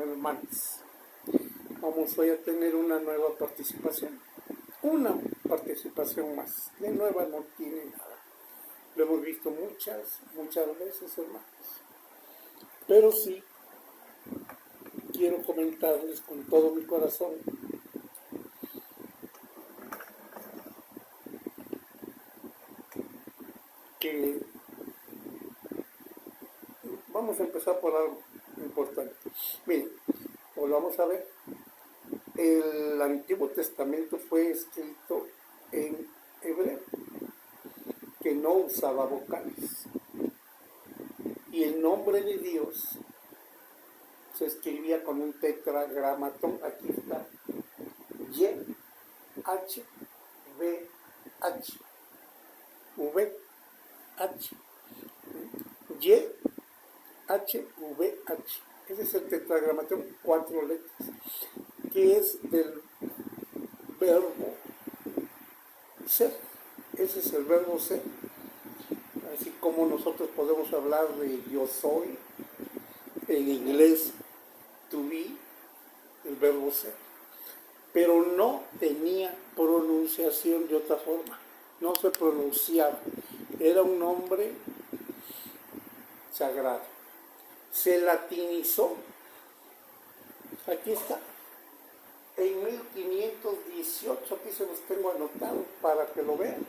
hermanos. Vamos hoy a tener una nueva participación. Una participación más. De nueva no tiene nada. Lo hemos visto muchas veces, hermanos. Pero sí, quiero comentarles con todo mi corazón que vamos a empezar por algo importante. Miren, volvamos a ver. El Antiguo Testamento fue escrito en hebreo, que no usaba vocales. Y el nombre de Dios se escribía con un tetragramatón. Aquí está. Y, H, V, H. V, H. Y, H, V, H. Ese es el tetragramatón, 4 letras, que es del verbo ser. Ese es el verbo ser. Así como nosotros podemos hablar de yo soy, en inglés to be, el verbo ser. Pero no tenía pronunciación de otra forma. No se pronunciaba. Era un nombre sagrado. Se latinizó. Aquí está. En 1518, aquí se los tengo anotado para que lo vean.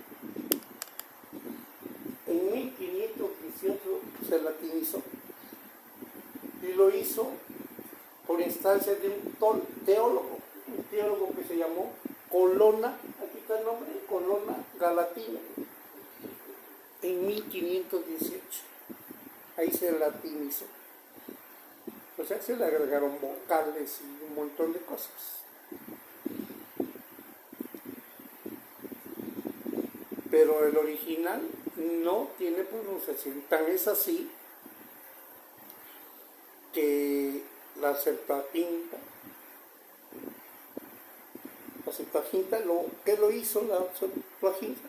En 1518 se latinizó. Y lo hizo por instancia de un teólogo que se llamó Colonna, aquí está el nombre, Colonna Galatina, en 1518. Ahí se latinizó. O sea, se le agregaron vocales y un montón de cosas. Pero el original no tiene pronunciación. Tan es así que la Septuaginta, ¿qué lo hizo la Septuaginta?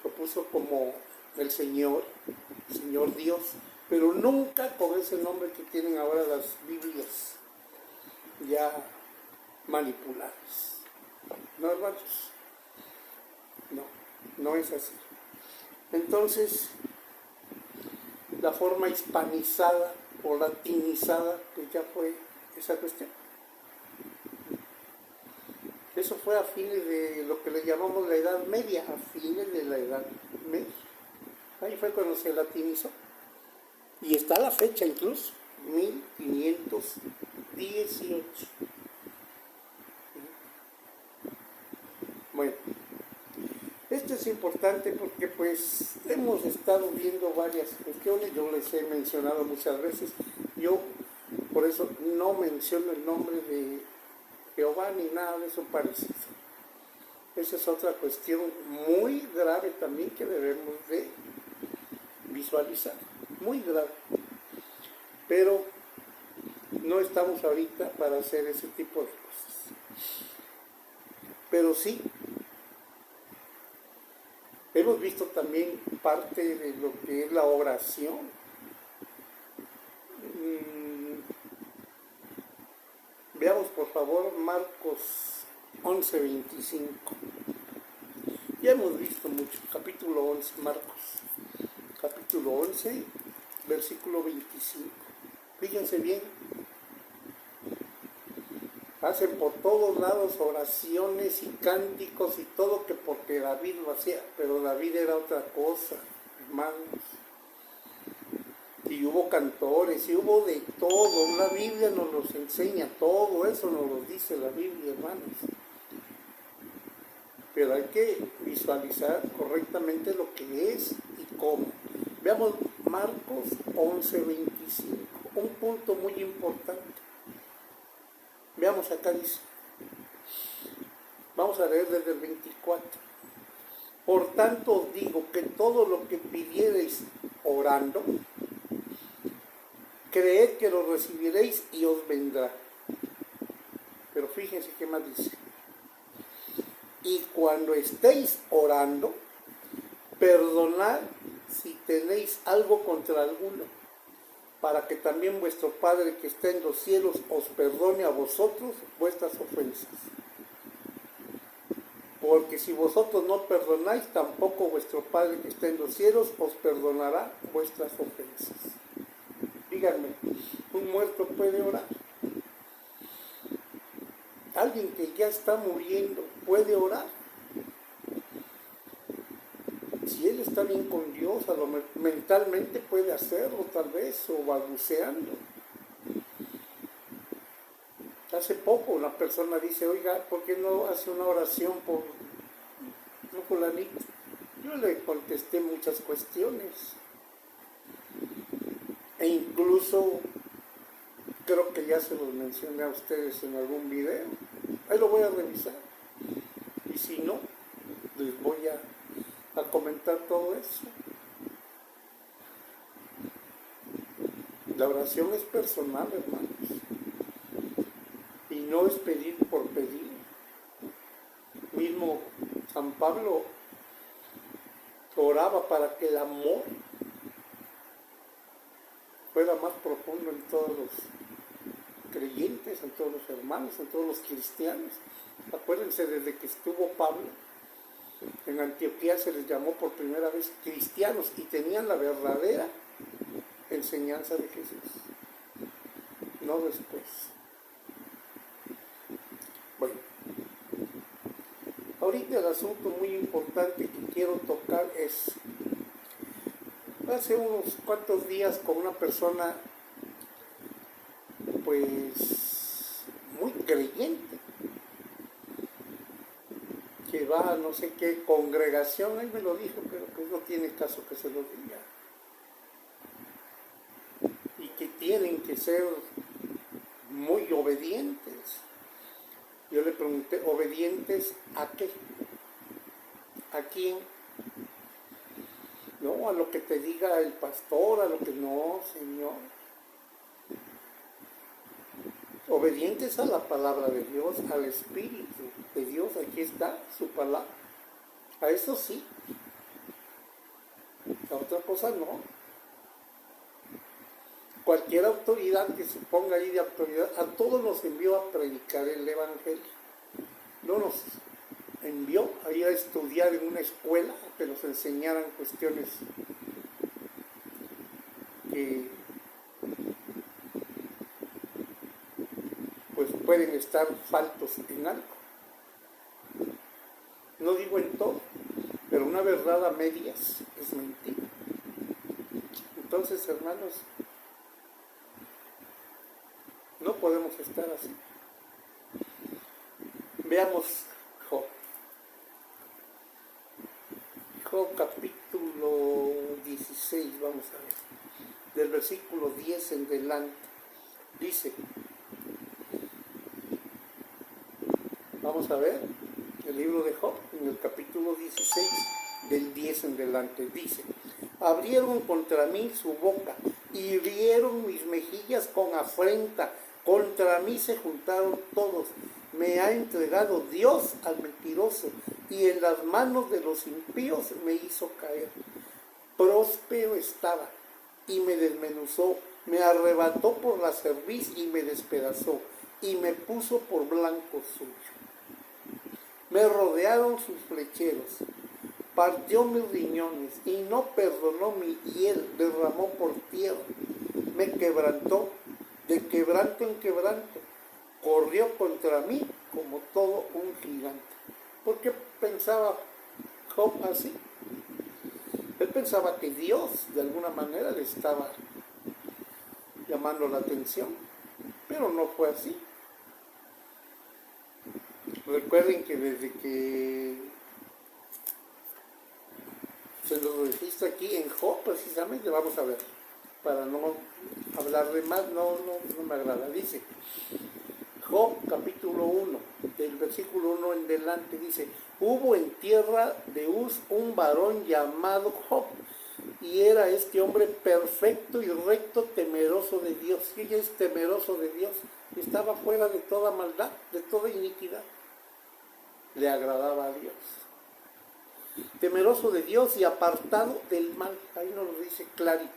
Lo puso como el Señor Dios, pero nunca con ese nombre que tienen ahora las Biblias ya manipuladas. ¿No, hermanos? No es así. Entonces, la forma hispanizada o latinizada, pues ya fue esa cuestión. Eso fue a fines de lo que le llamamos la Edad Media, a fines de la Edad Media. Ahí fue cuando se latinizó. Y está la fecha incluso, 1518. Bueno, esto es importante porque pues hemos estado viendo varias cuestiones, yo les he mencionado muchas veces, yo por eso no menciono el nombre de Jehová ni nada de eso parecido. Esa es otra cuestión muy grave también que debemos de visualizar, muy grave. Pero no estamos ahorita para hacer ese tipo de cosas. Pero sí, hemos visto también parte de lo que es la oración. Veamos por favor Marcos 11:25. Ya hemos visto mucho, capítulo 11, Marcos, capítulo 11, versículo 25. Fíjense bien, hacen por todos lados oraciones y cánticos y todo, que porque David lo hacía, pero David era otra cosa, hermanos. Y hubo cantores, y hubo de todo. La Biblia nos los enseña, todo eso nos lo dice la Biblia, hermanos. Pero hay que visualizar correctamente lo que es y cómo. Veamos Marcos 11:25, un punto muy importante. Veamos acá dice, vamos a leer desde el 24. Por tanto os digo que todo lo que pidiereis orando, creed que lo recibiréis y os vendrá. Pero fíjense qué más dice. Y cuando estéis orando, perdonad si tenéis algo contra alguno, para que también vuestro Padre que está en los cielos os perdone a vosotros vuestras ofensas. Porque si vosotros no perdonáis, tampoco vuestro Padre que está en los cielos os perdonará vuestras ofensas. Díganme, ¿un muerto puede orar? ¿Alguien que ya está muriendo puede orar? Si él está bien con Dios, mentalmente puede hacerlo tal vez, o balbuceando. Hace poco una persona dice, oiga, ¿por qué no hace una oración por un fulanito? Yo le contesté muchas cuestiones. E incluso creo que ya se los mencioné a ustedes en algún video. Ahí lo voy a revisar. Y si no, les voy a comentar todo eso. La oración es personal, hermanos. Y no es pedir por pedir. Mismo San Pablo oraba para que el amor fuera más profundo en todos los creyentes, en todos los hermanos, en todos los cristianos. Acuérdense, desde que estuvo Pablo en Antioquía se les llamó por primera vez cristianos y tenían la verdadera enseñanza de Jesús, no después. Bueno, ahorita el asunto muy importante que quiero tocar es, hace unos cuantos días con una persona pues muy creyente, que va a no sé qué congregación, él me lo dijo, pero pues no tiene caso que se lo diga. Y que tienen que ser muy obedientes. Yo le pregunté, ¿obedientes a qué? ¿A quién? No, a lo que te diga el pastor, a lo que no, Señor. Obedientes a la palabra de Dios, al Espíritu de Dios, aquí está su palabra. A eso sí. A otra cosa no. Cualquier autoridad que se ponga ahí de autoridad, a todos nos envió a predicar el Evangelio. No nos envió a ir a estudiar en una escuela, a que nos enseñaran cuestiones que pues pueden estar faltos en algo. No digo en todo, pero una verdad a medias es mentira. Entonces, hermanos, no podemos estar así. Veamos Job. Job capítulo 16, vamos a ver, del versículo 10 en adelante. Dice, vamos a ver, el libro de Job, en el capítulo 16, del 10 en adelante, dice, abrieron contra mí su boca, hirieron mis mejillas con afrenta, contra mí se juntaron todos, me ha entregado Dios al mentiroso, y en las manos de los impíos me hizo caer. Próspero estaba, y me desmenuzó, me arrebató por la cerviz y me despedazó, y me puso por blanco suyo. Me rodearon sus flecheros, partió mis riñones, y no perdonó mi hiel, derramó por tierra, me quebrantó, de quebranto en quebranto, corrió contra mí como todo un gigante. ¿Por qué pensaba Job así? Él pensaba que Dios de alguna manera le estaba llamando la atención, pero no fue así. Recuerden que desde que se lo registra aquí en Job, precisamente, vamos a ver, para no hablar de más, no me agrada. Dice, Job capítulo 1, del versículo 1 en adelante, dice, hubo en tierra de Uz un varón llamado Job, y era este hombre perfecto y recto, temeroso de Dios. Y ella es temeroso de Dios, estaba fuera de toda maldad, de toda iniquidad. Le agradaba a Dios. Temeroso de Dios y apartado del mal. Ahí nos lo dice clarito.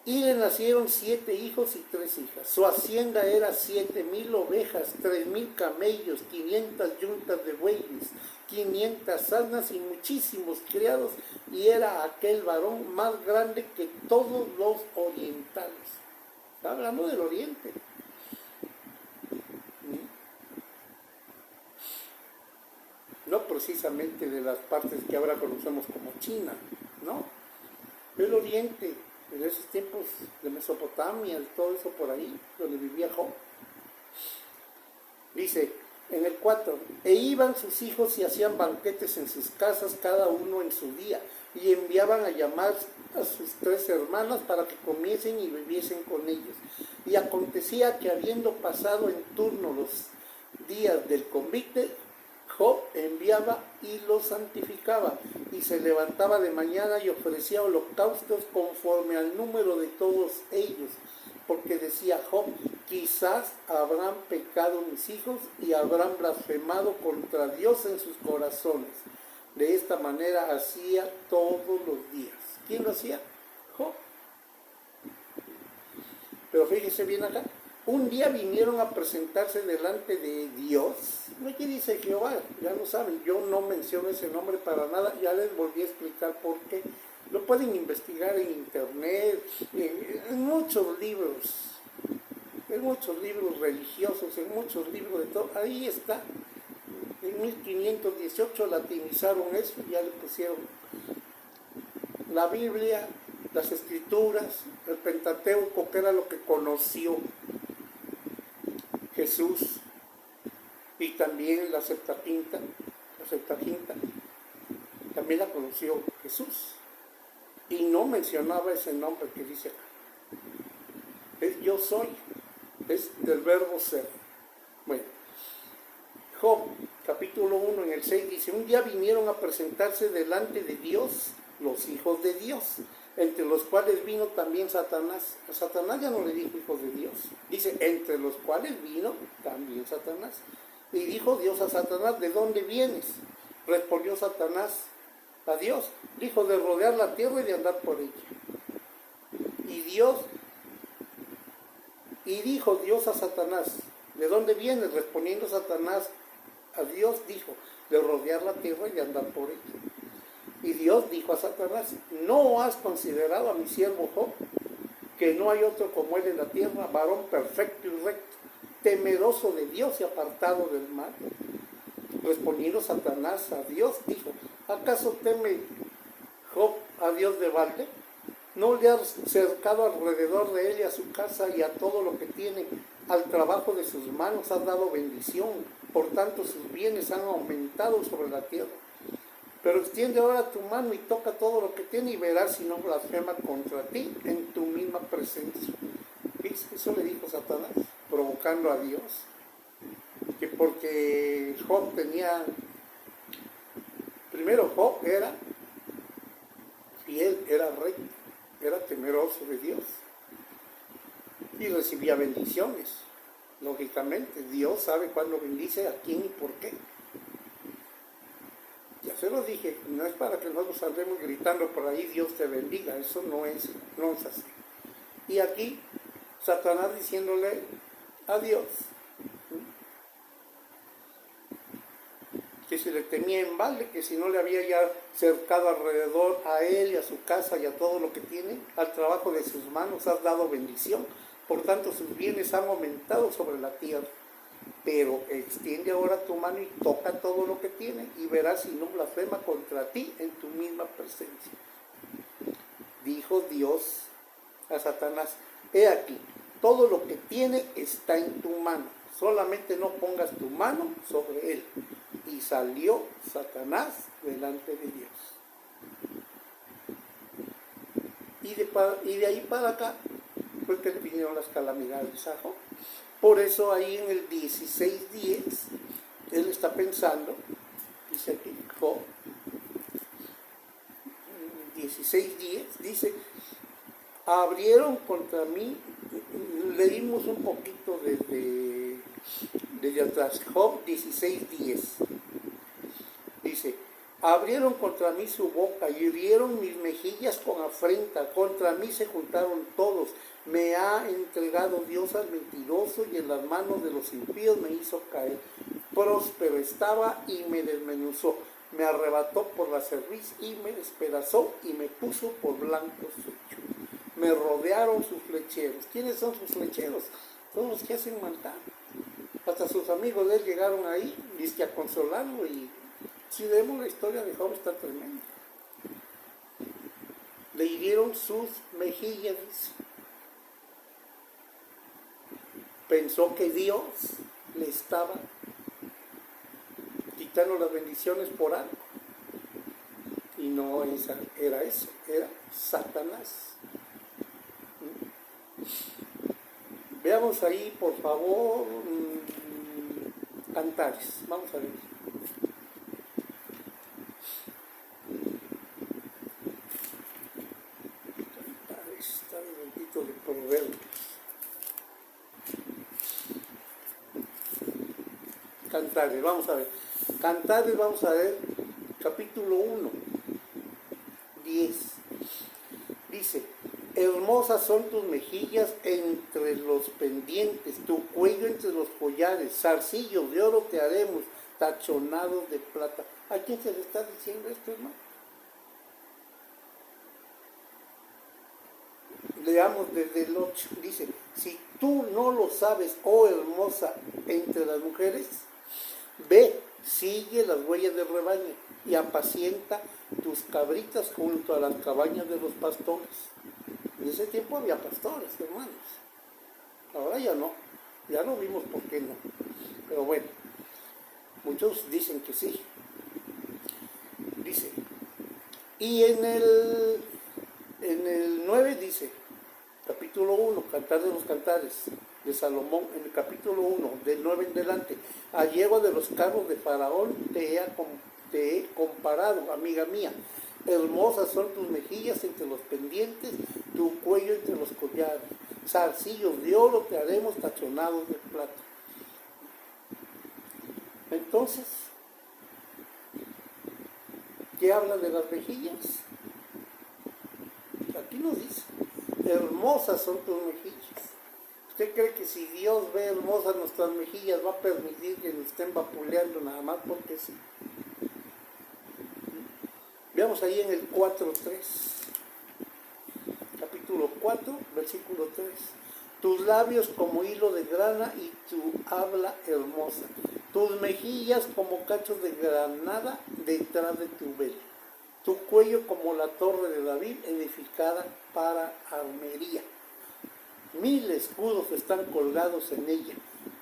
Y le nacieron 7 hijos y 3 hijas. Su hacienda era 7,000 ovejas, 3,000 camellos, 500 yuntas de bueyes, 500 asnas y muchísimos criados. Y era aquel varón más grande que todos los orientales. Está hablando del oriente. No precisamente de las partes que ahora conocemos como China, no. El oriente, en esos tiempos de Mesopotamia, todo eso por ahí, donde vivía Job. Dice en el 4, e iban sus hijos y hacían banquetes en sus casas, cada uno en su día, y enviaban a llamar a sus 3 hermanas para que comiesen y bebiesen con ellos. Y acontecía que habiendo pasado en turno los días del convite, Job enviaba y los santificaba, y se levantaba de mañana y ofrecía holocaustos conforme al número de todos ellos, porque decía Job, quizás habrán pecado mis hijos y habrán blasfemado contra Dios en sus corazones. De esta manera hacía todos los días. ¿Quién lo hacía? Job. Pero fíjese bien acá. Un día vinieron a presentarse delante de Dios. Aquí dice Jehová, ya lo saben, yo no menciono ese nombre para nada, ya les volví a explicar por qué. Lo pueden investigar en internet, en muchos libros religiosos, en muchos libros de todo. Ahí está. En 1518 latinizaron eso, ya le pusieron la Biblia, las Escrituras, el Pentateuco, que era lo que conoció Jesús, y también la Septuaginta también la conoció Jesús, y no mencionaba ese nombre que dice acá. Es yo soy, es del verbo ser. Bueno, Job, capítulo 1, en el 6 dice, un día vinieron a presentarse delante de Dios los hijos de Dios, entre los cuales vino también Satanás. A Satanás ya no le dijo hijos de Dios, dice, entre los cuales vino también Satanás. Y dijo Dios a Satanás, ¿de dónde vienes? Respondió Satanás a Dios, dijo, de rodear la tierra y de andar por ella. Y dijo Dios a Satanás, ¿de dónde vienes? Respondiendo Satanás a Dios, dijo, de rodear la tierra y de andar por ella. Y Dios dijo a Satanás, ¿no has considerado a mi siervo Job, que no hay otro como él en la tierra, varón perfecto y recto, temeroso de Dios y apartado del mal? Respondiendo Satanás a Dios, dijo, ¿acaso teme Job a Dios de balde? ¿No le has cercado alrededor de él y a su casa y a todo lo que tiene? Al trabajo de sus manos has dado bendición, por tanto sus bienes han aumentado sobre la tierra. Pero extiende ahora tu mano y toca todo lo que tiene y verás si no blasfema contra ti en tu misma presencia. Eso le dijo Satanás, provocando a Dios, que porque Job tenía, primero Job era fiel, era recto, era temeroso de Dios y recibía bendiciones. Lógicamente, Dios sabe cuándo bendice, a quién y por qué. Ya se lo dije, no es para que nosotros andemos gritando por ahí, Dios te bendiga, eso no es así. Y aquí, Satanás diciéndole a Dios, que si le temía en balde, que si no le había ya cercado alrededor a él y a su casa y a todo lo que tiene, al trabajo de sus manos has dado bendición, por tanto sus bienes han aumentado sobre la tierra. Pero extiende ahora tu mano y toca todo lo que tiene y verás si no blasfema contra ti en tu misma presencia. Dijo Dios a Satanás, he aquí, todo lo que tiene está en tu mano, solamente no pongas tu mano sobre él. Y salió Satanás delante de Dios. Y de ahí para acá fue que le vinieron las calamidades a Job. Por eso ahí en el 16:10, él está pensando, dice aquí, Job, 16:10, dice, abrieron contra mí, leímos un poquito desde atrás, Job 16:10, dice, Abrieron contra mí su boca y hirieron mis mejillas con afrenta. Contra mí se juntaron todos. Me ha entregado Dios al mentiroso y en las manos de los impíos me hizo caer. Próspero estaba y me desmenuzó. Me arrebató por la cerviz y me despedazó y me puso por blanco su hecho. Me rodearon sus flecheros. ¿Quiénes son sus flecheros? Son los que hacen maldad. Hasta sus amigos de él llegaron ahí, dice, a consolarlo, y si vemos la historia de Job está tremenda. Le hirieron sus mejillas, dice. Pensó que Dios le estaba quitando las bendiciones por algo. Y no era eso, era Satanás. Veamos ahí, por favor, Cantares. Vamos a ver. Cantares, está el bendito de Proverbios. Cantares, vamos a ver. Cantares, vamos a ver, capítulo 1, 10. Dice: hermosas son tus mejillas entre los pendientes, tu cuello entre los collares, zarcillos de oro te haremos, tachonados de plata. ¿A quién se le está diciendo esto, hermano? Leamos desde el 8. Dice: si tú no lo sabes, oh hermosa entre las mujeres, ve, sigue las huellas del rebaño y apacienta tus cabritas junto a las cabañas de los pastores. En ese tiempo había pastores, hermanos. Ahora ya no. Ya lo vimos por qué no. Pero bueno, muchos dicen que sí. Dice, y en el 9 dice, capítulo 1, Cantar de los Cantares de Salomón, en el capítulo 1, del 9 en delante: a yegua de los carros de Faraón te he comparado, amiga mía. Hermosas son tus mejillas entre los pendientes, tu cuello entre los collares. Zarcillos de oro te haremos, tachonados de plata. Entonces, ¿qué habla de las mejillas? Aquí nos dice, hermosas son tus mejillas. ¿Usted cree que si Dios ve hermosas nuestras mejillas va a permitir que nos estén vapuleando nada más porque sí? Veamos ahí en el 4.3, capítulo 4, versículo 3. Tus labios como hilo de grana y tu habla hermosa, tus mejillas como cachos de granada detrás de tu velo, tu cuello como la torre de David edificada para armería. 1000 escudos están colgados en ella,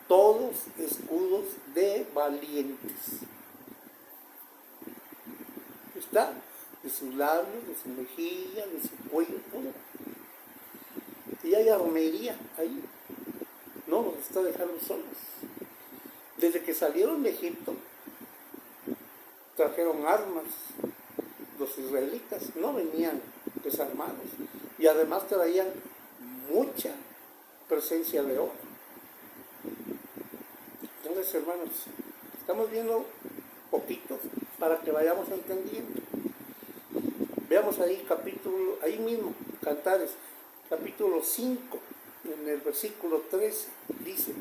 todos escudos de valientes. Está de sus labios, de su mejilla, de su cuello, todo. Y hay armería ahí. No nos está dejando solos. Desde que salieron de Egipto, trajeron armas. Los israelitas no venían desarmados. Y además traían mucha presencia de oro. Entonces, hermanos, estamos viendo poquitos para que vayamos entendiendo. Veamos ahí capítulo, ahí mismo, Cantares, capítulo 5, en el versículo 13, dice: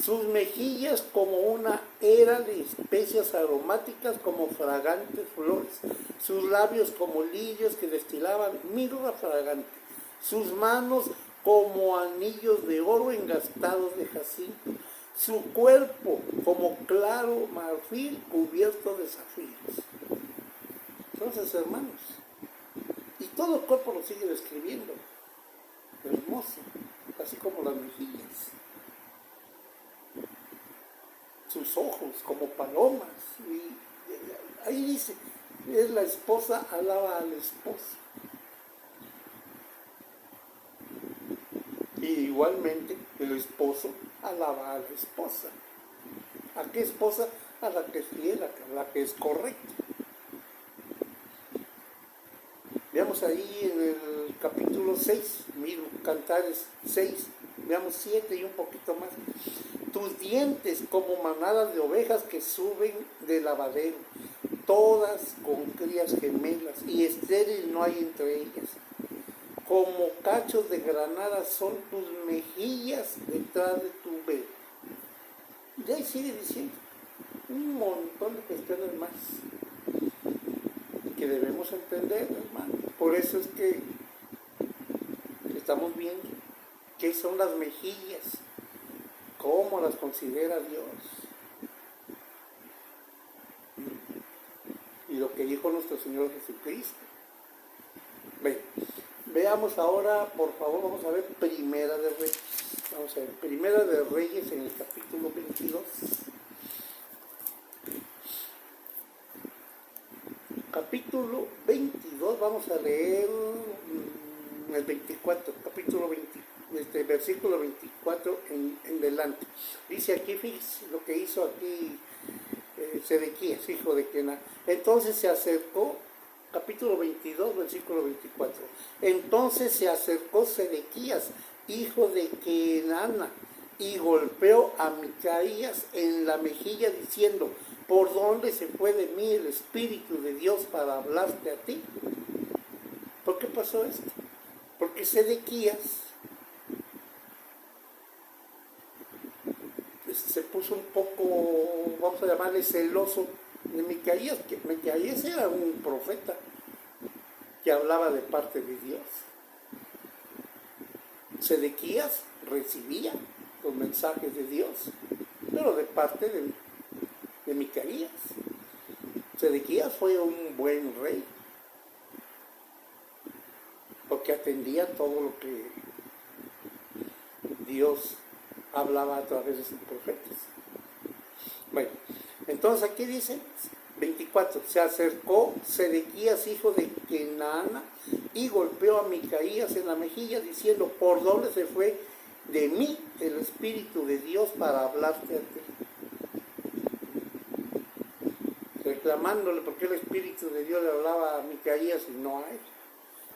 sus mejillas como una era de especias aromáticas, como fragantes flores, sus labios como lirios que destilaban mirra fragante, sus manos como anillos de oro engastados de jacinto, su cuerpo como claro marfil cubierto de zafiros. Entonces, hermanos, y todo el cuerpo lo sigue describiendo, hermoso, así como las mejillas, sus ojos como palomas, y ahí dice, es la esposa alaba al esposo. Y igualmente el esposo alaba a la esposa. ¿A qué esposa? A la que es fiel, a la que es correcta. Veamos ahí en el capítulo 6, mismo, Cantares 6, veamos 7 y un poquito más. Tus dientes como manadas de ovejas que suben del lavadero, todas con crías gemelas, y estéril no hay entre ellas. Como cachos de granada son tus mejillas detrás de tu velo. Y ahí sigue diciendo un montón de cuestiones más que debemos entender, hermano. Por eso es que estamos viendo qué son las mejillas, cómo las considera Dios. Y lo que dijo nuestro Señor Jesucristo. Veamos ahora, por favor, vamos a ver Primera de Reyes. Vamos a ver Primera de Reyes en el capítulo 22. Capítulo 22, vamos a leer el 24, capítulo 20, versículo 24 en delante. Dice aquí, fíjese lo que hizo aquí Sedequías, hijo de Kená. Entonces se acercó, capítulo 22, versículo 24. Entonces se acercó Sedequías, hijo de Kenana, y golpeó a Micaías en la mejilla diciendo: ¿por dónde se fue de mí el Espíritu de Dios para hablarte a ti? ¿Por qué pasó esto? Porque Sedequías se puso un poco, vamos a llamarle, celoso de Micaías, que Micaías era un profeta que hablaba de parte de Dios. Sedequías recibía los mensajes de Dios, pero de parte de Micaías. Sedequías fue un buen rey, porque atendía todo lo que Dios hablaba a través de sus profetas. Bueno, entonces aquí dice 24, se acercó Sedequías, hijo de Kenaana, y golpeó a Micaías en la mejilla diciendo: ¿por dónde se fue de mí el Espíritu de Dios para hablarte a ti? Reclamándole por qué el Espíritu de Dios le hablaba a Micaías y no a él.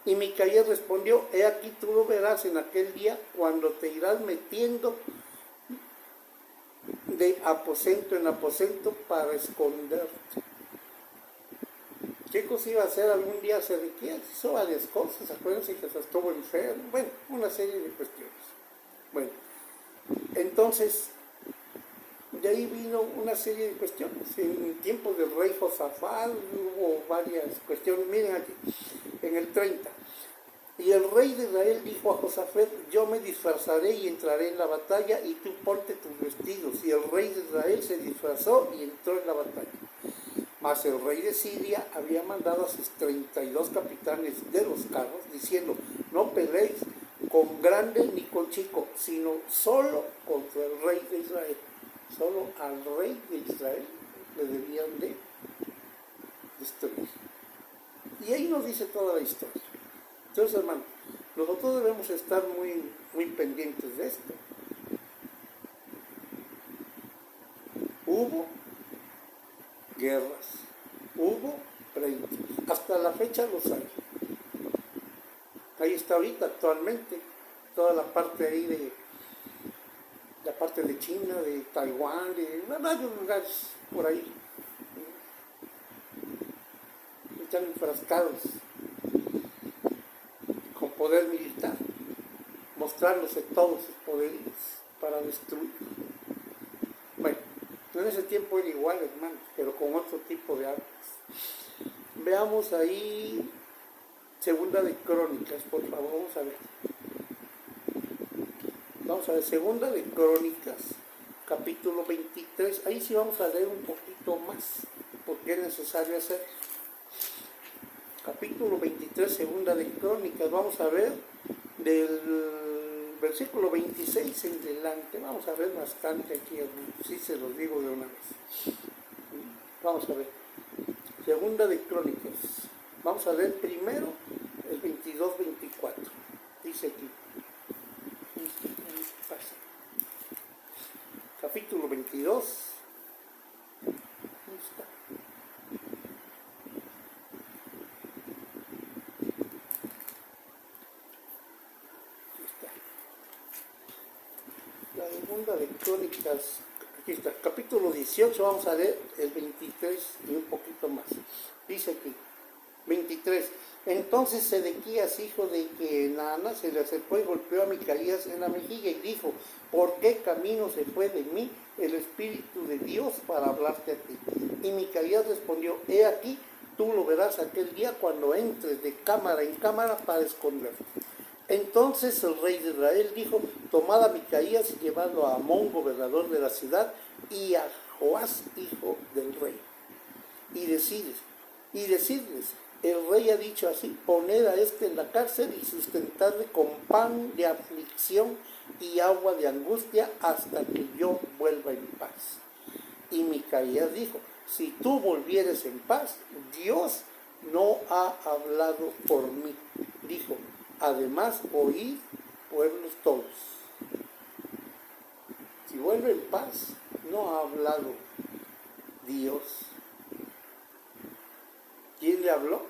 Y Micaías respondió: he aquí tú lo verás en aquel día, cuando te irás metiendo de aposento en aposento para esconderte. ¿Qué cosa iba a hacer algún día Sedequías? Hizo varias cosas, acuérdense que estuvo enfermo, bueno, una serie de cuestiones. Bueno, entonces, de ahí vino una serie de cuestiones. En tiempos del rey Josafat hubo varias cuestiones. Miren aquí, en el 30. Y el rey de Israel dijo a Josafat: yo me disfrazaré y entraré en la batalla, y tú ponte tus vestidos. Y el rey de Israel se disfrazó y entró en la batalla. Mas el rey de Siria había mandado a sus 32 capitanes de los carros, diciendo: no peleéis con grande ni con chico, sino solo contra el rey de Israel. Solo al rey de Israel le debían de destruir. Y ahí nos dice toda la historia. Entonces, hermano, nosotros debemos estar muy pendientes de esto. Hubo guerras, hubo pleitos, hasta la fecha los hay. Ahí está ahorita actualmente toda la parte ahí de la parte de China, de Taiwán, de varios lugares por ahí. Están enfrascados con poder militar, mostrándose todos sus poderes para destruir. Bueno, en ese tiempo era igual, hermanos, pero con otro tipo de armas. Veamos ahí Segunda de Crónicas, por favor, vamos a ver. Vamos a ver, Segunda de Crónicas, capítulo 23. Ahí sí vamos a leer un poquito más, porque es necesario hacer. Capítulo 23, Segunda de Crónicas. Vamos a ver del versículo 26 en delante. Vamos a ver bastante aquí, sí se los digo de una vez. Vamos a ver. Segunda de Crónicas. Vamos a leer primero el 22-24. Dice aquí. Capítulo 22. ¿Dónde está? Aquí está. La Segunda de Crónicas, Aquí está, capítulo 18, vamos a leer el 23 y un poquito más. Dice aquí, 23. Entonces Sedequías, hijo de Kenaana, se le acercó y golpeó a Micaías en la mejilla y dijo: ¿por qué camino se fue de mí el Espíritu de Dios para hablarte a ti? Y Micaías respondió: he aquí, tú lo verás aquel día cuando entres de cámara en cámara para esconderte. Entonces el rey de Israel dijo: tomad a Micaías y llevadlo a Amón, gobernador de la ciudad, y a Joás, hijo del rey, y decidles, el rey ha dicho así: poned a este en la cárcel y sustentadle con pan de aflicción y agua de angustia hasta que yo vuelva en paz. Y Micaías dijo: si tú volvieres en paz, Dios no ha hablado por mí. Dijo: además, oíd, pueblos todos. Si vuelve en paz, no ha hablado Dios. ¿Quién le habló?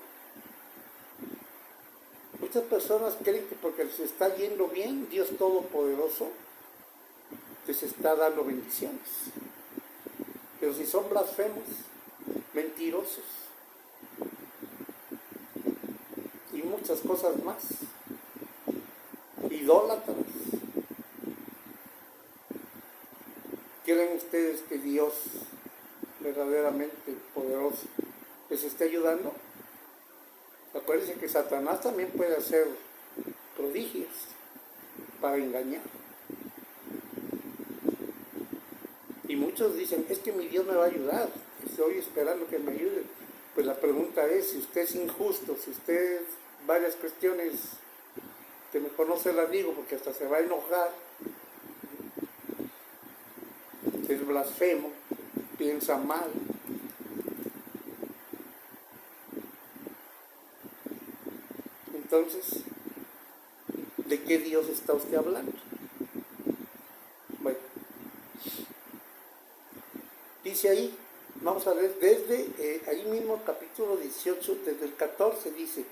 Muchas personas creen que porque les está yendo bien, Dios Todopoderoso les está dando bendiciones. Pero si son blasfemos, mentirosos y muchas cosas más, idólatras, ¿creen ustedes que Dios verdaderamente poderoso les está ayudando? Acuérdense que Satanás también puede hacer prodigios para engañar. Y muchos dicen: es que mi Dios me va a ayudar, estoy esperando que me ayude. Pues la pregunta es: si usted es injusto, si usted varias cuestiones que mejor no se las digo porque hasta se va a enojar, es blasfemo, piensa mal, entonces, ¿de qué Dios está usted hablando? Bueno, dice ahí, vamos a ver desde ahí mismo capítulo 18, desde el 14 dice: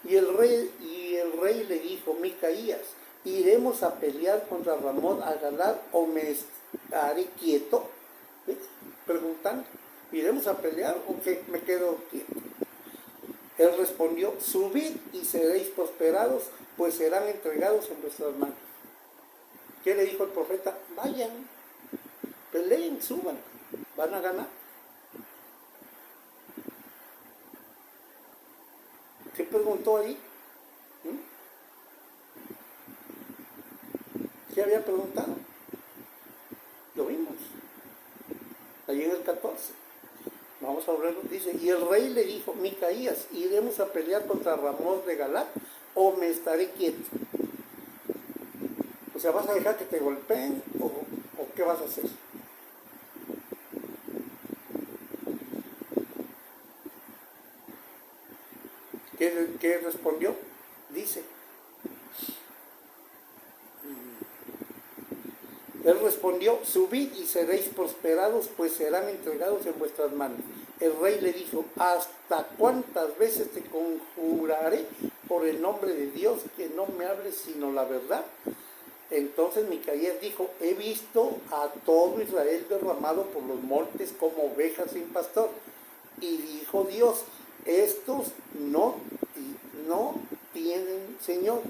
y el rey le dijo: Micaías, ¿iremos a pelear contra Ramón a Galad o me estaré quieto? ¿Ves? Preguntando: ¿iremos a pelear o que me quedo quieto? Él respondió: subid y seréis prosperados, pues serán entregados en vuestras manos. ¿Qué le dijo el profeta? Vayan, peleen, suban, van a ganar. ¿Qué preguntó ahí? ¿Qué había preguntado? Lo vimos, allí en el 14. Vamos a verlo, dice: y el rey le dijo: Micaías, ¿iremos a pelear contra Ramón de Galad o me estaré quieto? O sea, ¿vas a dejar que te golpeen o qué vas a hacer? ¿Qué respondió? Dice, él respondió: subid y seréis prosperados, pues serán entregados en vuestras manos. El rey le dijo: ¿hasta cuántas veces te conjuraré por el nombre de Dios que no me hables sino la verdad? Entonces Micaías dijo: he visto a todo Israel derramado por los montes como ovejas sin pastor. Y dijo Dios: estos no tienen Señor,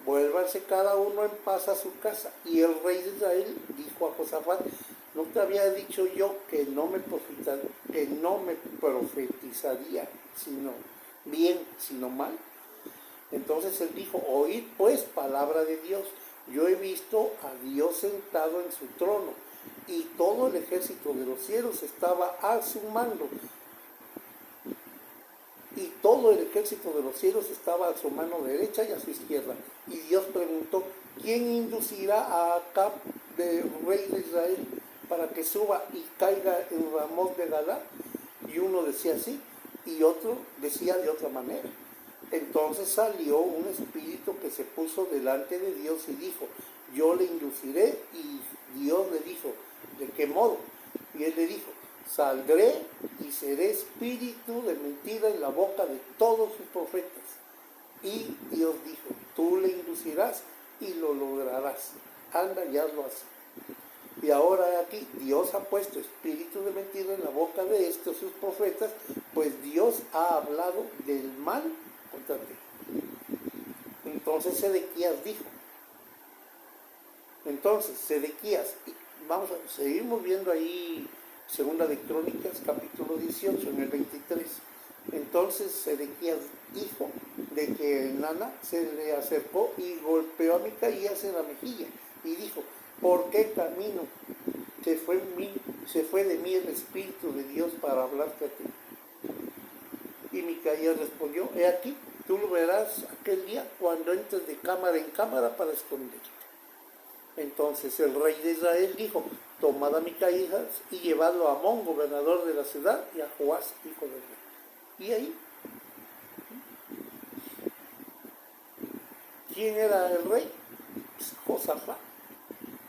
vuélvanse cada uno en paz a su casa. Y el rey de Israel dijo a Josafat: ¿no te había dicho yo que no me profetizaría sino bien, sino mal? Entonces él dijo: oíd pues palabra de Dios. Yo he visto a Dios sentado en su trono, y todo el ejército de los cielos estaba a su mando. Y todo el ejército de los cielos estaba a su mano derecha y a su izquierda. Y Dios preguntó: ¿quién inducirá a Acab, rey de Israel, para que suba y caiga en Ramón de Galad? Y uno decía así, y otro decía de otra manera. Entonces salió un espíritu que se puso delante de Dios y dijo: yo le induciré. Y Dios le dijo: ¿de qué modo? Y él le dijo: saldré y seré espíritu de mentira en la boca de todos sus profetas. Y Dios dijo: tú le inducirás y lo lograrás. Anda y hazlo así. Y ahora aquí Dios ha puesto espíritu de mentira en la boca de estos sus profetas, pues Dios ha hablado del mal contra ti. Entonces Sedequías, vamos a seguimos viendo ahí Segunda de Crónicas, capítulo 18, en el 23. Entonces Sedequías dijo de que Nana se le acercó y golpeó a Micaías en la mejilla y dijo: ¿por qué camino se fue de mí el Espíritu de Dios para hablarte a ti? Y Micaías respondió: he aquí, tú lo verás aquel día cuando entres de cámara en cámara para esconderte. Entonces el rey de Israel dijo: tomad a Micaías y llevadlo a Amón, gobernador de la ciudad, y a Joás, hijo del rey. Y ahí, ¿quién era el rey? Pues Josafat.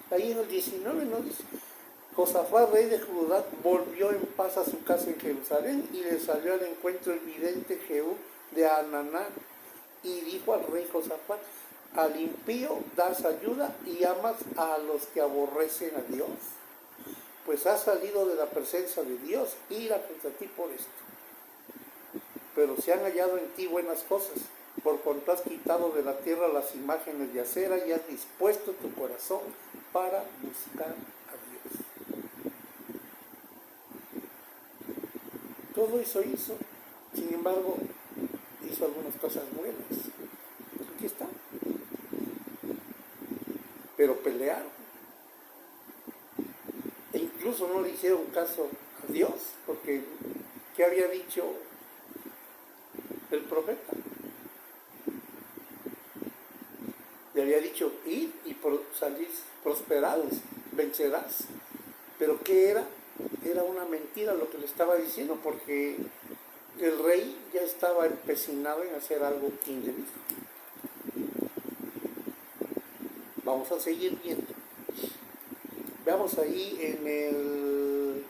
Ahí en el 19 nos dice: Josafat, rey de Judá, volvió en paz a su casa en Jerusalén, y le salió al encuentro el vidente Jehú de Hananá, y dijo al rey Josafat: al impío das ayuda y amas a los que aborrecen a Dios, pues has salido de la presencia de Dios, ira contra ti por esto. Pero se han hallado en ti buenas cosas, por cuanto has quitado de la tierra las imágenes de acera y has dispuesto tu corazón para buscar a Dios. Todo eso hizo, sin embargo, hizo algunas cosas buenas. Aquí está. Pero pelearon. E incluso no le hicieron caso a Dios, porque ¿qué había dicho el profeta? Le había dicho: id y salís prosperados, vencerás. Pero ¿qué era? Era una mentira lo que le estaba diciendo, porque el rey ya estaba empecinado en hacer algo indebido. Vamos a seguir viendo. Veamos ahí en el...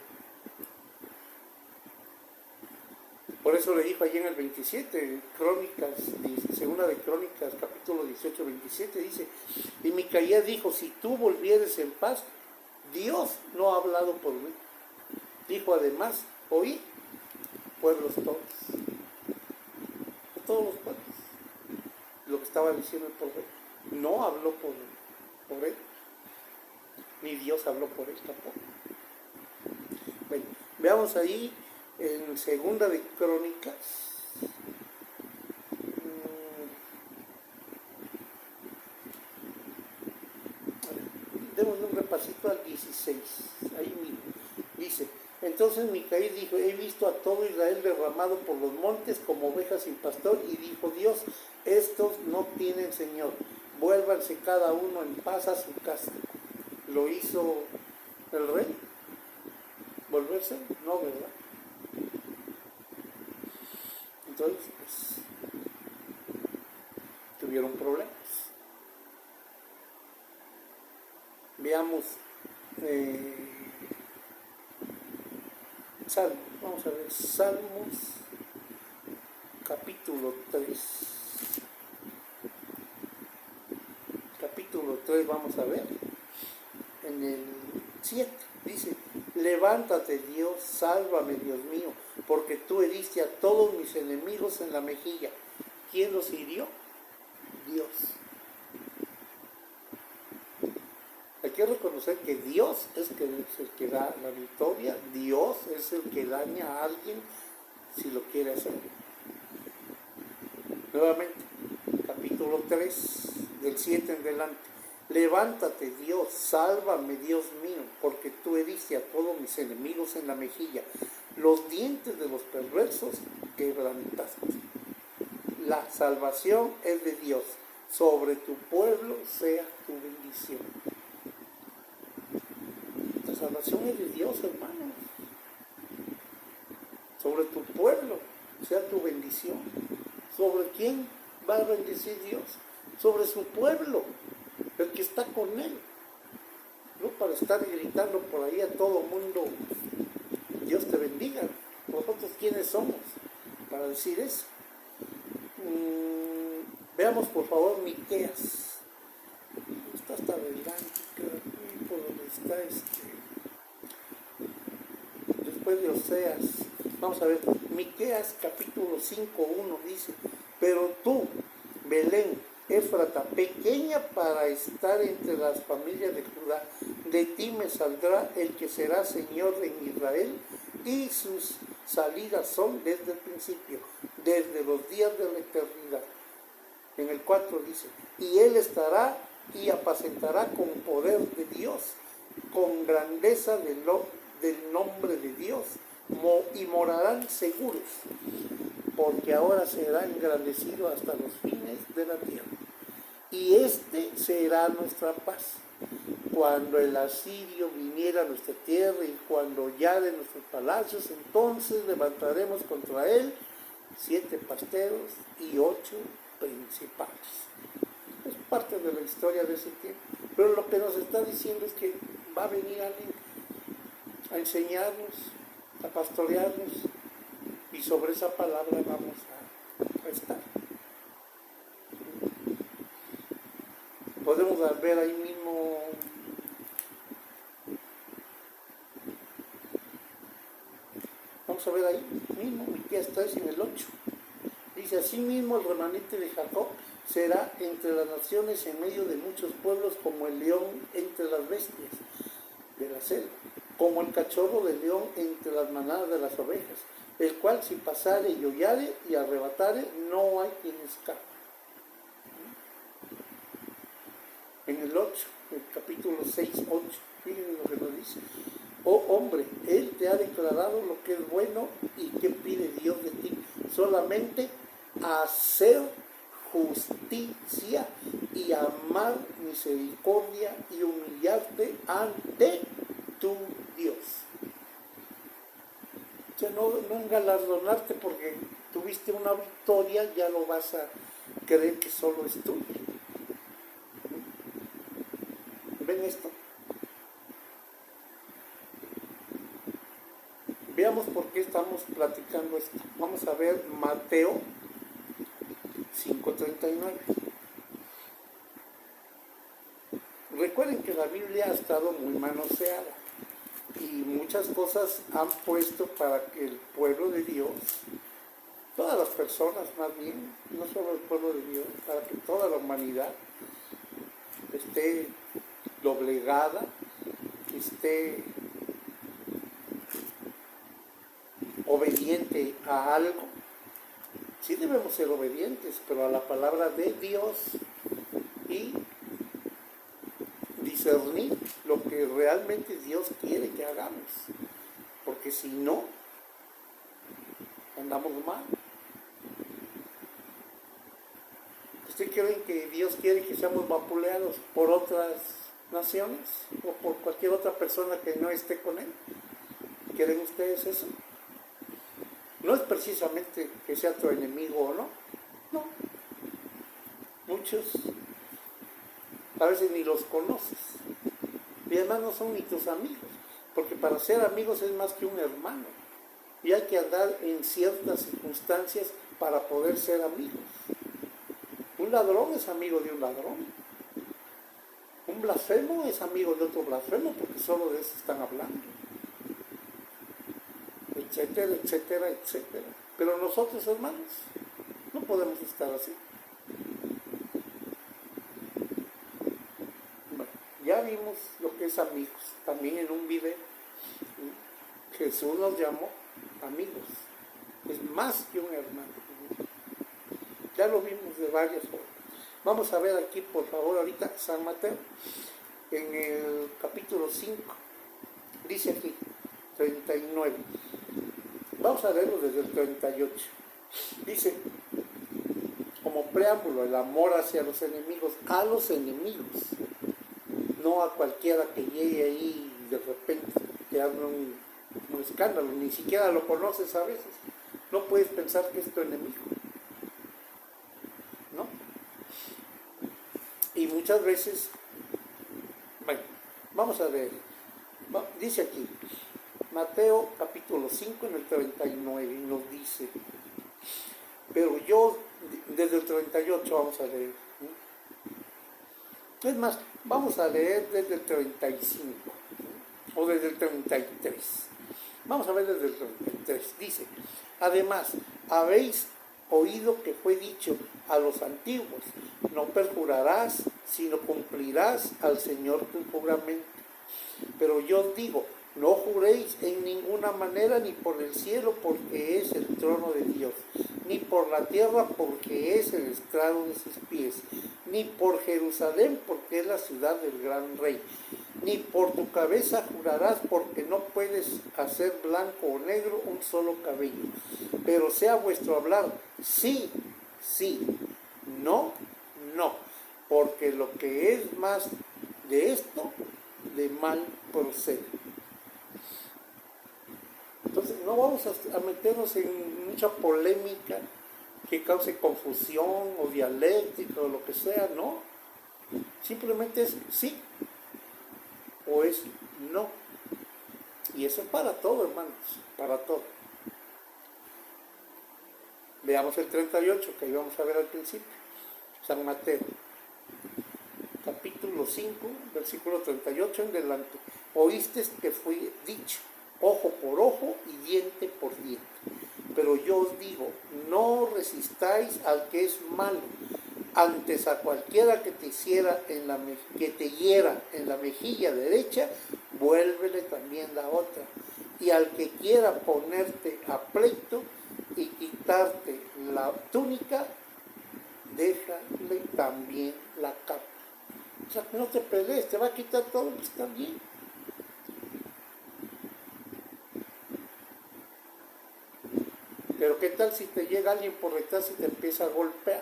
Por eso le dijo allí en el 27, Segunda de Crónicas, capítulo 18, 27, dice: y Micaías dijo: si tú volvieres en paz, Dios no ha hablado por mí. Dijo además: oí, pueblos todos los pueblos. Lo que estaba diciendo el profeta, no habló por él, ni Dios habló por él tampoco. Bueno, veamos ahí en Segunda de Crónicas, démosle un repasito al 16, ahí mismo, dice: entonces Micaías dijo: he visto a todo Israel derramado por los montes como ovejas sin pastor, y dijo Dios: estos no tienen Señor, vuélvanse cada uno en paz a su casa. ¿Lo hizo el rey? ¿Volverse? No, ¿verdad? Entonces, pues, tuvieron problemas. Veamos Salmos, vamos a ver, Salmos capítulo 3. Capítulo 3, vamos a ver, en el 7, dice: levántate, Dios, sálvame, Dios mío, porque tú heriste a todos mis enemigos en la mejilla. ¿Quién los hirió? Dios. Hay que reconocer que Dios es el que da la victoria. Dios es el que daña a alguien si lo quiere hacer. Nuevamente, capítulo 3, del 7 en adelante: levántate, Dios, sálvame, Dios mío, porque tú heriste a todos mis enemigos en la mejilla. Los dientes de los perversos quebrantaste. La salvación es de Dios. Sobre tu pueblo sea tu bendición. La salvación es de Dios, hermanos. Sobre tu pueblo sea tu bendición. ¿Sobre quién va a bendecir Dios? Sobre su pueblo, el que está con él. No para estar gritando por ahí a todo mundo: Dios te bendiga. ¿Nosotros quiénes somos para decir eso? Veamos por favor Miqueas. Está hasta adelante, por donde está después de Oseas, vamos a ver, Miqueas capítulo 5:1 dice, pero tú, Belén, Éfrata, pequeña para estar entre las familias de Judá, de ti me saldrá el que será Señor en Israel, y sus salidas son desde el principio, desde los días de la eternidad. En el 4 dice, y él estará y apacentará con poder de Dios, con grandeza del nombre de Dios, y morarán seguros, porque ahora será engrandecido hasta los fines de la tierra. Y este será nuestra paz. Cuando el asirio viniera a nuestra tierra y cuando hollare nuestros palacios, entonces levantaremos contra él 7 pasteros y 8 principales. Es parte de la historia de ese tiempo. Pero lo que nos está diciendo es que va a venir alguien a enseñarnos, a pastorearnos, y sobre esa palabra vamos a estar. Podemos ver ahí mismo, vamos a ver ahí mismo, Miqueas 3 en el 8. Dice, así mismo el remanente de Jacob será entre las naciones en medio de muchos pueblos, como el león entre las bestias de la selva, como el cachorro del león entre las manadas de las ovejas, el cual si pasare y hollare y arrebatare, no hay quien escape. En el 8, el capítulo 6:8, fíjense lo que nos dice. Oh hombre, él te ha declarado lo que es bueno, y qué pide Dios de ti, solamente hacer justicia y amar misericordia y humillarte ante tu Dios. O sea, no engalardonarte porque tuviste una victoria, ya lo vas a creer que solo es tuyo. ¿Ven esto? Veamos por qué estamos platicando esto. Vamos a ver Mateo 5:39. Recuerden que la Biblia ha estado muy manoseada y muchas cosas han puesto para que el pueblo de Dios, todas las personas más bien, no solo el pueblo de Dios, para que toda la humanidad esté doblegada, esté obediente a algo. Sí debemos ser obedientes, pero a la palabra de Dios, y discernir lo que realmente Dios quiere que hagamos, porque si no, andamos mal. ¿Ustedes creen que Dios quiere que seamos vapuleados por otras naciones o por cualquier otra persona que no esté con Él? ¿Quieren ustedes eso? No es precisamente que sea tu enemigo o no. No. Muchos a veces ni los conoces. Y además no son ni tus amigos. Porque para ser amigos es más que un hermano. Y hay que andar en ciertas circunstancias para poder ser amigos. Un ladrón es amigo de un ladrón. Un blasfemo es amigo de otro blasfemo, porque solo de eso están hablando. Etcétera, etcétera, etcétera. Pero nosotros, hermanos, no podemos estar así. Bueno, ya vimos lo que es amigos. También en un video Jesús nos llamó amigos. Es más que un hermano. Ya lo vimos de varias formas. Vamos a ver aquí, por favor, ahorita San Mateo, en el capítulo 5, dice aquí, 39. Vamos a leerlo desde el 38. Dice, como preámbulo, el amor hacia los enemigos, no a cualquiera que llegue ahí y de repente te haga un escándalo, ni siquiera lo conoces a veces. No puedes pensar que es tu enemigo, ¿no? Y muchas veces, bueno, vamos a ver, dice aquí, Mateo capítulo 5 en el 39, y nos dice, pero yo, desde el 38 vamos a leer, ¿no? Es más, vamos a leer desde el 35, o desde el 33. Vamos a ver desde el 33. Dice, además, habéis oído que fue dicho a los antiguos, no perjurarás, sino cumplirás al Señor tu juramento. Pero yo os digo, no juréis en ninguna manera, ni por el cielo, porque es el trono de Dios, ni por la tierra, porque es el estrado de sus pies, ni por Jerusalén, porque es la ciudad del gran rey, ni por tu cabeza jurarás, porque no puedes hacer blanco o negro un solo cabello. Pero sea vuestro hablar sí, sí, no, no, porque lo que es más de esto, de mal procede. Entonces no vamos a meternos en mucha polémica que cause confusión o dialéctica o lo que sea, no. Simplemente es sí o es no. Y eso es para todo, hermanos, para todo. Veamos el 38 que íbamos a ver al principio. San Mateo, capítulo 5, versículo 38 en delante. Oíste que fue dicho, ojo por ojo y diente por diente. Pero yo os digo, no resistáis al que es malo. Antes a cualquiera que te hiera en la mejilla derecha, vuélvele también la otra. Y al que quiera ponerte a pleito y quitarte la túnica, déjale también la capa. O sea, no te pelees, te va a quitar todo, pues está bien. Pero ¿qué tal si te llega alguien por detrás y te empieza a golpear?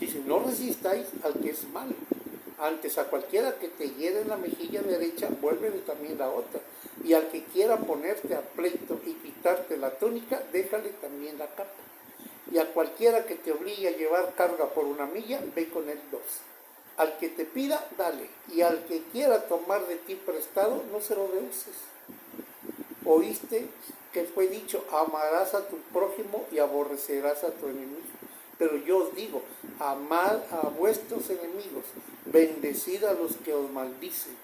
Dice, no resistáis al que es malo. Antes a cualquiera que te hiere en la mejilla derecha, vuélvele también la otra. Y al que quiera ponerte a pleito y quitarte la túnica, déjale también la capa. Y a cualquiera que te obligue a llevar carga por 1 milla, ve con él 2. Al que te pida, dale. Y al que quiera tomar de ti prestado, no se lo rehuses. Oíste que fue dicho, amarás a tu prójimo y aborrecerás a tu enemigo. Pero yo os digo, amad a vuestros enemigos, bendecid a los que os maldicen,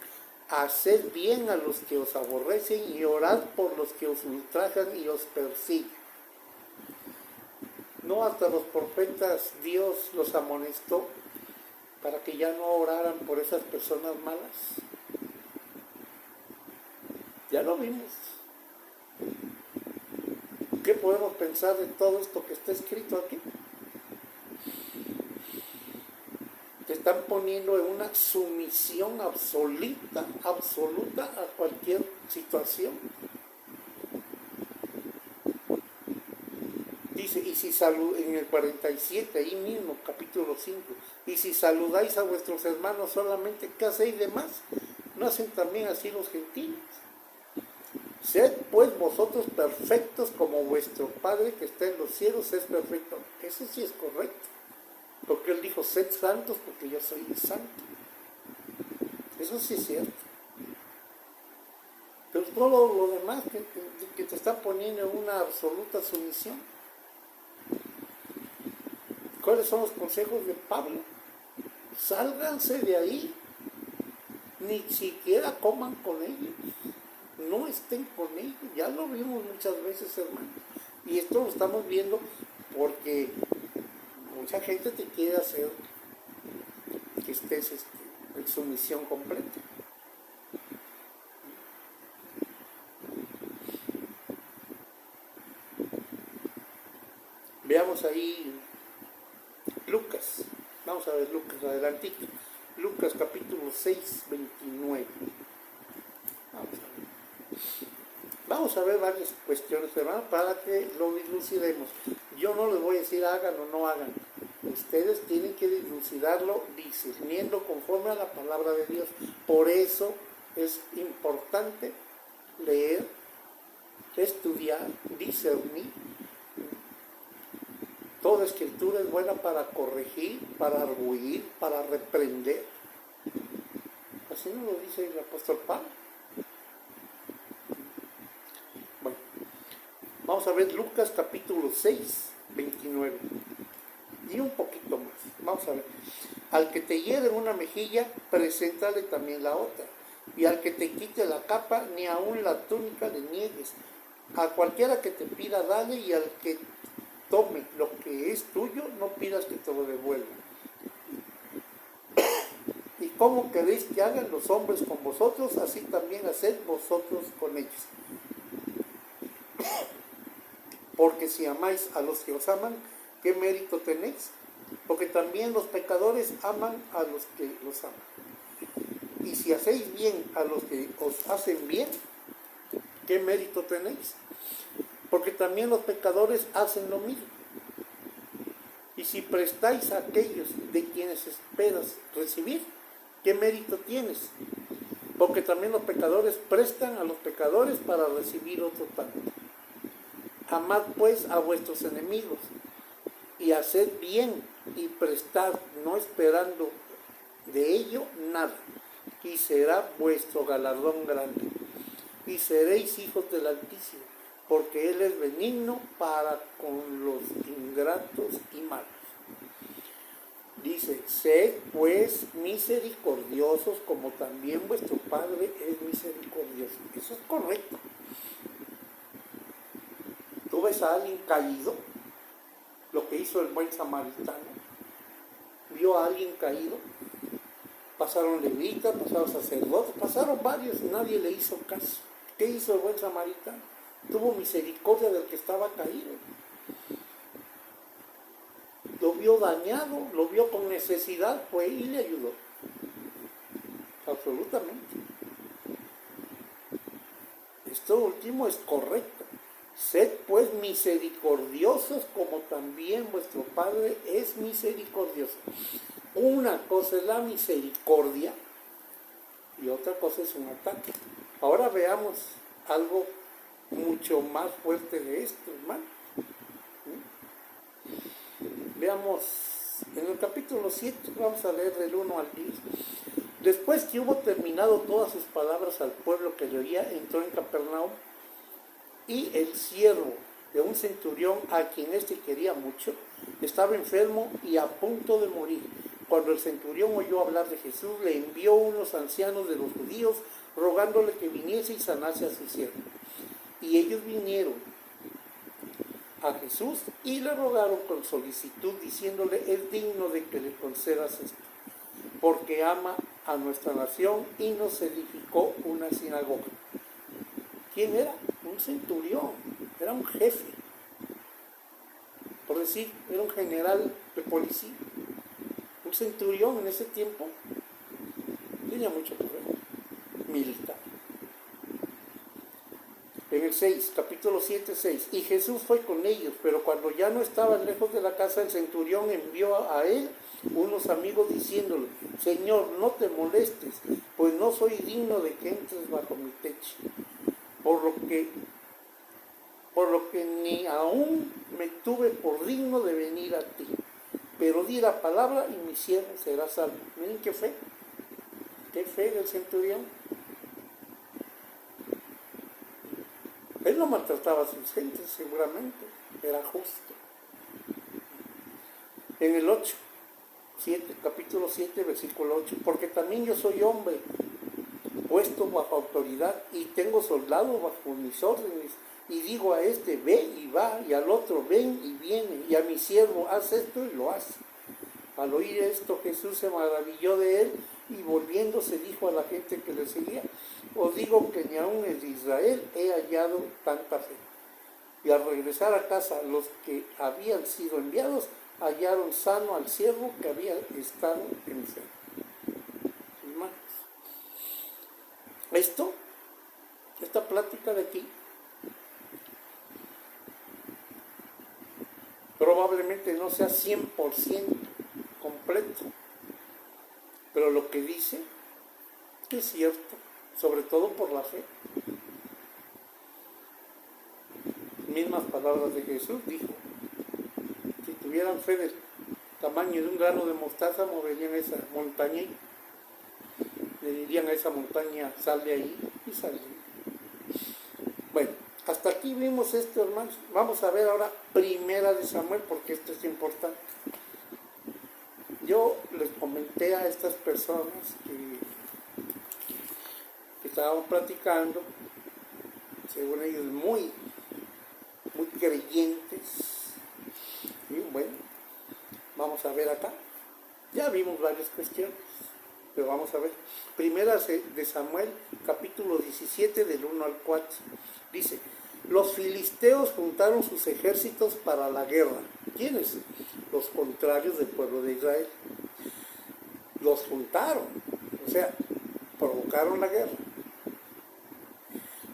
haced bien a los que os aborrecen y orad por los que os ultrajan y os persiguen. No, hasta los profetas Dios los amonestó para que ya no oraran por esas personas malas. Ya lo vimos. ¿Qué podemos pensar de todo esto que está escrito aquí? Te están poniendo en una sumisión absoluta a cualquier situación. Dice, y si en el 47, ahí mismo, capítulo 5, y si saludáis a vuestros hermanos solamente, ¿qué hacéis de más? ¿No hacen también así los gentiles? Sed pues vosotros perfectos como vuestro Padre que está en los cielos es perfecto. Eso sí es correcto. Porque Él dijo, sed santos porque yo soy santo. Eso sí es cierto. Pero todo lo demás que te está poniendo en una absoluta sumisión. ¿Cuáles son los consejos de Pablo? Sálganse de ahí. Ni siquiera coman con ellos. No estén con ellos. Ya lo vimos muchas veces, hermano. Y esto lo estamos viendo porque mucha gente te quiere hacer que estés en sumisión completa. Veamos ahí Lucas. Vamos a ver Lucas, adelantito. Lucas capítulo 6, 29. Vamos a ver varias cuestiones, hermano, para que lo dilucidemos. Yo no les voy a decir hagan o no hagan. Ustedes tienen que dilucidarlo discerniendo conforme a la palabra de Dios. Por eso es importante leer, estudiar, discernir. Toda escritura es buena para corregir, para arguir, para reprender. Así nos lo dice el apóstol Pablo. Bueno, vamos a ver Lucas capítulo 6, 29. Y un poquito más. Vamos a ver. Al que te hiere en una mejilla, preséntale también la otra. Y al que te quite la capa, ni aun la túnica le niegues. A cualquiera que te pida, dale, y al que tome lo que es tuyo, no pidas que te lo devuelva. ¿Y cómo queréis que hagan los hombres con vosotros? Así también haced vosotros con ellos. Porque si amáis a los que os aman, ¿qué mérito tenéis? Porque también los pecadores aman a los que los aman. Y si hacéis bien a los que os hacen bien, ¿qué mérito tenéis? Porque también los pecadores hacen lo mismo. Y si prestáis a aquellos de quienes esperas recibir, ¿qué mérito tienes? Porque también los pecadores prestan a los pecadores para recibir otro tanto. Amad pues a vuestros enemigos, y haced bien y prestad, no esperando de ello nada, y será vuestro galardón grande. Y seréis hijos del Altísimo, porque Él es benigno para con los ingratos y malos. Dice, sed pues misericordiosos como también vuestro Padre es misericordioso. Eso es correcto. Tú ves a alguien caído, lo que hizo el buen samaritano, vio a alguien caído, pasaron levitas, pasaron sacerdotes, pasaron varios y nadie le hizo caso. ¿Qué hizo el buen samaritano? Tuvo misericordia del que estaba caído. Lo vio dañado, lo vio con necesidad, fue y le ayudó. Absolutamente. Esto último es correcto. Sed pues misericordiosos como también vuestro Padre es misericordioso. Una cosa es la misericordia y otra cosa es un ataque. Ahora veamos algo mucho más fuerte de esto, hermano. Veamos en el capítulo 7, vamos a leer del 1 al 10. Después que hubo terminado todas sus palabras al pueblo que le oía, entró en Capernaum, y el siervo de un centurión, a quien éste quería mucho, estaba enfermo y a punto de morir. Cuando el centurión oyó hablar de Jesús, le envió unos ancianos de los judíos, rogándole que viniese y sanase a su siervo. Y ellos vinieron a Jesús y le rogaron con solicitud, diciéndole, es digno de que le concedas esto, porque ama a nuestra nación y nos edificó una sinagoga. ¿Quién era? Un centurión, era un jefe, por decir, era un general de policía. Un centurión en ese tiempo tenía mucho poder militar. En el 6, capítulo 7, 6, y Jesús fue con ellos, pero cuando ya no estaban lejos de la casa, el centurión envió a él unos amigos diciéndole, Señor, no te molestes, pues no soy digno de que entres bajo mi techo, por lo que ni aún me tuve por digno de venir a ti, pero di la palabra y mi siervo será salvo. Miren qué fe del centurión. Él no maltrataba a sus gentes, seguramente, era justo. En el 8, capítulo 7, versículo 8, porque también yo soy hombre, puesto bajo autoridad, y tengo soldados bajo mis órdenes, y digo a este, ve y va, y al otro, ven y viene, y a mi siervo, haz esto y lo hace. Al oír esto, Jesús se maravilló de él, y volviéndose dijo a la gente que le seguía, os digo que ni aun en Israel he hallado tanta fe. Y al regresar a casa, los que habían sido enviados hallaron sano al siervo que había estado enfermo. Hermanos, esta plática de aquí, probablemente no sea 100% completo, pero lo que dice es cierto, sobre todo por la fe. Mismas palabras de Jesús, dijo, si tuvieran fe del tamaño de un grano de mostaza, moverían esa montaña, le dirían a esa montaña, sal de ahí, y saldría. Bueno, hasta aquí vimos esto, hermanos. Vamos a ver ahora Primera de Samuel, porque esto es importante. Yo les comenté a estas personas que estábamos platicando, según ellos muy creyentes, y bueno, vamos a ver acá. Ya vimos varias cuestiones, pero vamos a ver. Primera de Samuel, capítulo 17, del 1 al 4. Dice, los filisteos juntaron sus ejércitos para la guerra. ¿Quiénes? Los contrarios del pueblo de Israel. Los juntaron, o sea, provocaron la guerra.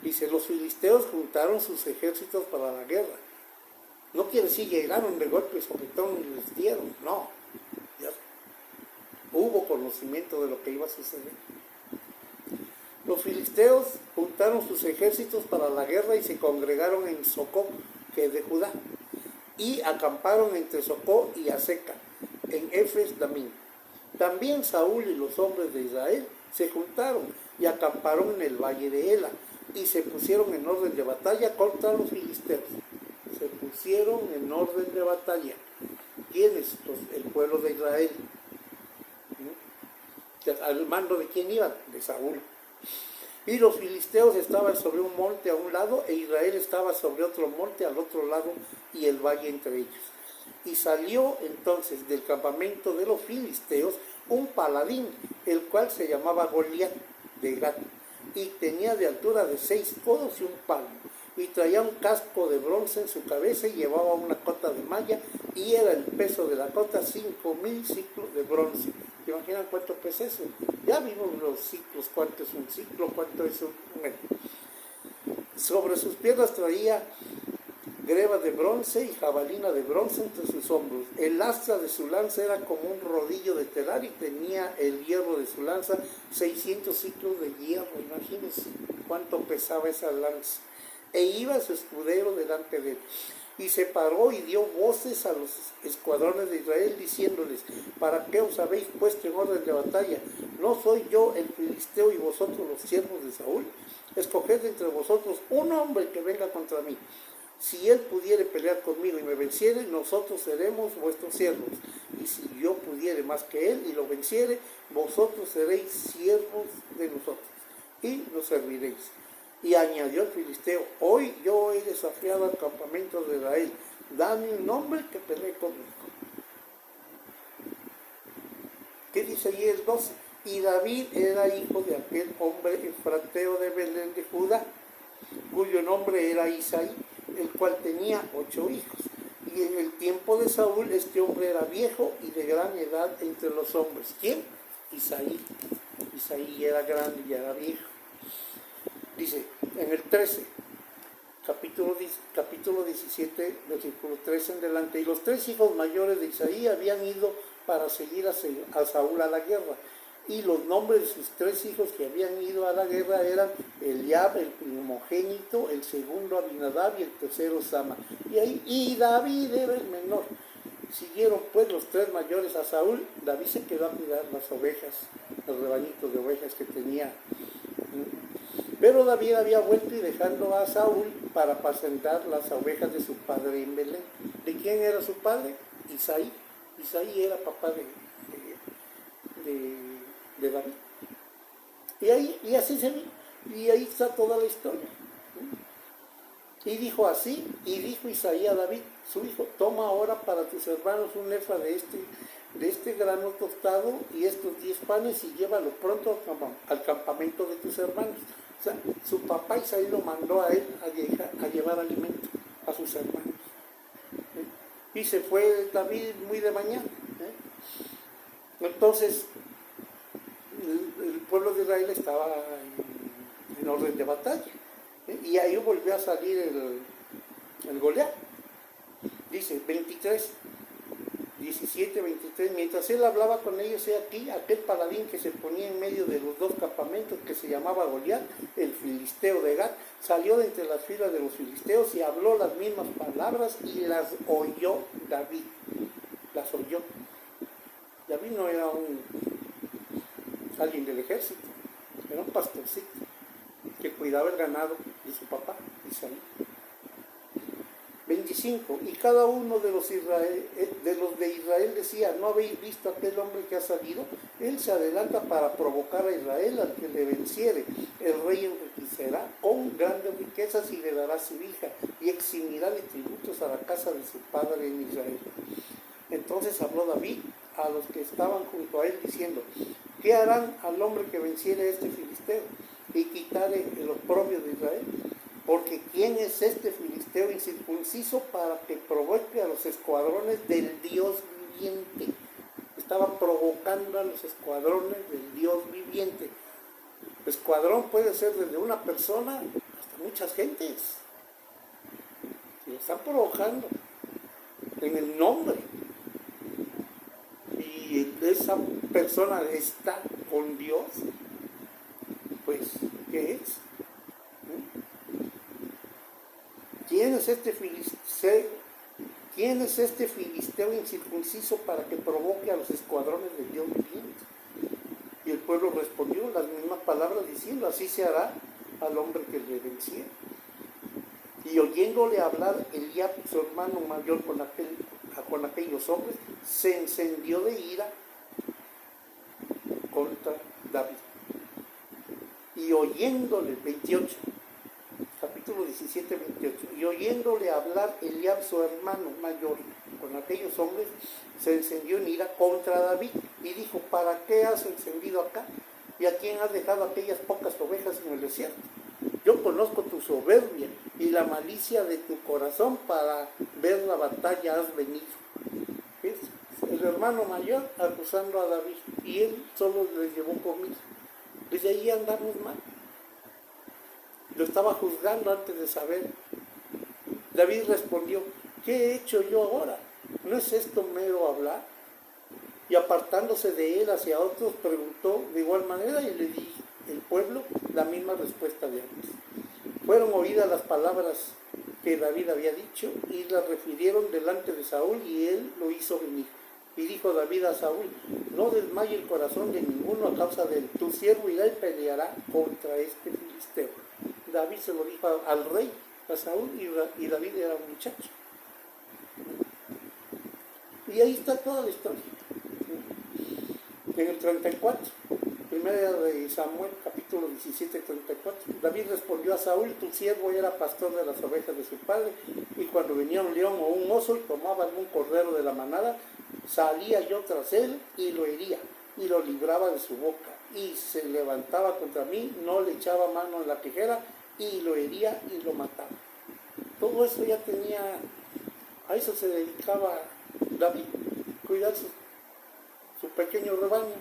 Dice, los filisteos juntaron sus ejércitos para la guerra. No quiere decir llegaron de golpe y sopetón y les dieron, no. Ya hubo conocimiento de lo que iba a suceder. Los filisteos juntaron sus ejércitos para la guerra y se congregaron en Socó, que es de Judá, y acamparon entre Socó y Aseca, en Efes Damín. También Saúl y los hombres de Israel se juntaron y acamparon en el valle de Ela, y se pusieron en orden de batalla contra los filisteos. Se pusieron en orden de batalla. ¿Quiénes? El pueblo de Israel. ¿Al mando de quién iban? De Saúl. Y los filisteos estaban sobre un monte a un lado, e Israel estaba sobre otro monte al otro lado, y el valle entre ellos. Y salió entonces del campamento de los filisteos un paladín, el cual se llamaba Goliat de Gat, y tenía de altura de 6 codos y un palmo, y traía un casco de bronce en su cabeza y llevaba una cota de malla, y era el peso de la cota 5,000 ciclos de bronce. ¿Se imaginan cuánto pesa eso? Ya vimos los ciclos, cuánto es un ciclo, cuánto es un... Bueno. Sobre sus piernas traía greba de bronce y jabalina de bronce entre sus hombros. El astra de su lanza era como un rodillo de telar y tenía el hierro de su lanza 600 ciclos de hierro. Imagínense cuánto pesaba esa lanza. E iba su escudero delante de él. Y se paró y dio voces a los escuadrones de Israel diciéndoles, ¿para qué os habéis puesto en orden de batalla? ¿No soy yo el filisteo y vosotros los siervos de Saúl? Escoged entre vosotros un hombre que venga contra mí. Si él pudiere pelear conmigo y me venciere, nosotros seremos vuestros siervos. Y si yo pudiere más que él y lo venciere, vosotros seréis siervos de nosotros y nos serviréis. Y añadió el filisteo, hoy yo he desafiado al campamento de Israel, dame un hombre que pelee conmigo. ¿Qué dice ahí el 12? Y David era hijo de aquel hombre efrateo de Belén de Judá, cuyo nombre era Isaí, el cual tenía 8 hijos. Y en el tiempo de Saúl este hombre era viejo y de gran edad entre los hombres. ¿Quién? Isaí. Isaí era grande y era viejo. Dice, en el 13, capítulo 17, versículo 13 en delante, y los 3 hijos mayores de Isaí habían ido para seguir a Saúl a la guerra. Y los nombres de sus 3 hijos que habían ido a la guerra eran Eliab, el primogénito, el segundo Abinadab y el tercero Sama. Y David era el menor. Siguieron pues los 3 mayores a Saúl. David se quedó a cuidar las ovejas, los rebañitos de ovejas que tenía. Pero David había vuelto y dejando a Saúl para apacentar las ovejas de su padre en Belén. ¿De quién era su padre? Isaí. Isaí era papá de David. Y así se ve. Y ahí está toda la historia. Y dijo así, y dijo Isaí a David, su hijo, toma ahora para tus hermanos un efa de este grano tostado y estos 10 panes y llévalo pronto al campamento de tus hermanos. O sea, su papá Isaí lo mandó a él a llevar alimento a sus hermanos. Y se fue David muy de mañana. Entonces, el pueblo de Israel estaba en orden de batalla. Y ahí volvió a salir el Goliat. Dice 17, 23, mientras él hablaba con ellos, he aquí aquel paladín que se ponía en medio de los 2 campamentos, que se llamaba Goliat, el filisteo de Gat, salió de entre las filas de los filisteos y habló las mismas palabras y las oyó David. Las oyó. David no era alguien del ejército, era un pastorcito que cuidaba el ganado de su papá, Isaí. 25, y cada uno de los de Israel decía, ¿no habéis visto a aquel hombre que ha salido? Él se adelanta para provocar a Israel, al que le venciere. El rey enriquecerá con grandes riquezas y le dará su hija, y eximirá de tributos a la casa de su padre en Israel. Entonces habló David a los que estaban junto a él, diciendo, ¿qué harán al hombre que venciere a este filisteo y quitare el oprobio de Israel? Porque ¿quién es este filisteo incircunciso para que provoque a los escuadrones del Dios viviente? Estaba provocando a los escuadrones del Dios viviente. Escuadrón puede ser desde una persona hasta muchas gentes. Y lo están provocando en el nombre. Y esa persona está con Dios, pues, ¿qué es? ¿Quién es este filisteo incircunciso para que provoque a los escuadrones de Dios viviente? Y el pueblo respondió las mismas palabras diciendo, así se hará al hombre que le venciera. Y oyéndole hablar Eliab, su hermano mayor, con aquellos hombres, se encendió de ira contra David. Y oyéndole, 28, capítulo 17, 28, y oyéndole hablar Eliab, su hermano mayor, con aquellos hombres, se encendió en ira contra David y dijo, ¿para qué has encendido acá? ¿Y a quién has dejado aquellas pocas ovejas en el desierto? Yo conozco tu soberbia y la malicia de tu corazón, para ver la batalla has venido. ¿Ves? El hermano mayor acusando a David, y él solo le llevó comida. Desde ahí andamos mal. Lo estaba juzgando antes de saber. David respondió, ¿qué he hecho yo ahora? ¿No es esto mero hablar? Y apartándose de él hacia otros, preguntó de igual manera, y le di el pueblo la misma respuesta de antes. Fueron oídas las palabras que David había dicho, y las refirieron delante de Saúl, y él lo hizo venir. Y dijo David a Saúl, no desmaye el corazón de ninguno a causa de él. Tu siervo irá y peleará contra este filisteo. David se lo dijo al rey, a Saúl, y David era un muchacho. Y ahí está toda la historia. En el 34, primera de Samuel, capítulo 17, 34, David respondió a Saúl, tu siervo era pastor de las ovejas de su padre, y cuando venía un león o un oso y tomaba algún cordero de la manada, salía yo tras él y lo hería, y lo libraba de su boca, y se levantaba contra mí, no le echaba mano en la tijera, y lo hería y lo mataba. Todo eso ya tenía, a eso se dedicaba David, cuidar su pequeño rebaño,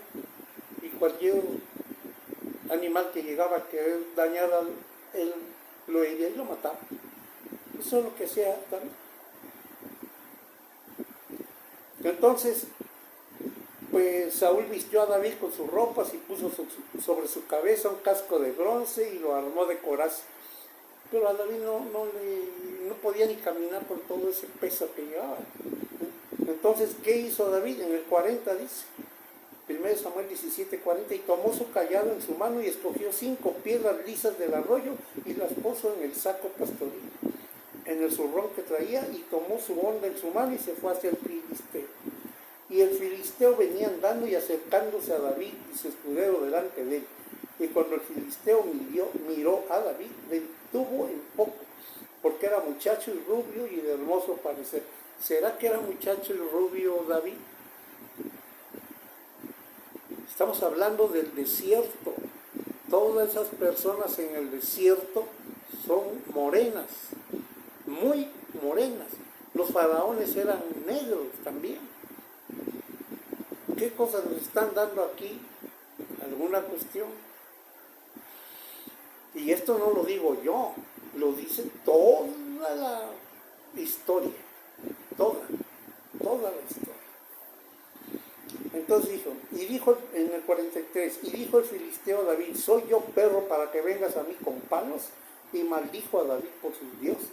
y cualquier animal que llegaba a querer dañar a él, lo hería y lo mataba. Eso es lo que hacía David. Entonces, pues Saúl vistió a David con sus ropas y puso sobre su cabeza un casco de bronce y lo armó de coraza. Pero a David no podía ni caminar con todo ese peso que llevaba. Entonces, ¿qué hizo David? En el 40 dice, 1 Samuel 17, 40, y tomó su cayado en su mano y escogió 5 piedras lisas del arroyo y las puso en el saco pastoril, en el zurrón que traía, y tomó su honda en su mano y se fue hacia el filisteo. Y el filisteo venía andando y acercándose a David y su escudero delante de él. Y cuando el filisteo miró a David, le detuvo en poco, porque era muchacho y rubio y de hermoso parecer. ¿Será que era muchacho y rubio David? Estamos hablando del desierto. Todas esas personas en el desierto son morenas, muy morenas. Los faraones eran negros también. ¿Qué cosas nos están dando aquí? ¿Alguna cuestión? Y esto no lo digo yo, lo dice toda la historia, toda la historia. Entonces dijo en el 43, y dijo el filisteo a David, ¿soy yo perro para que vengas a mí con palos? Y maldijo a David por sus dioses.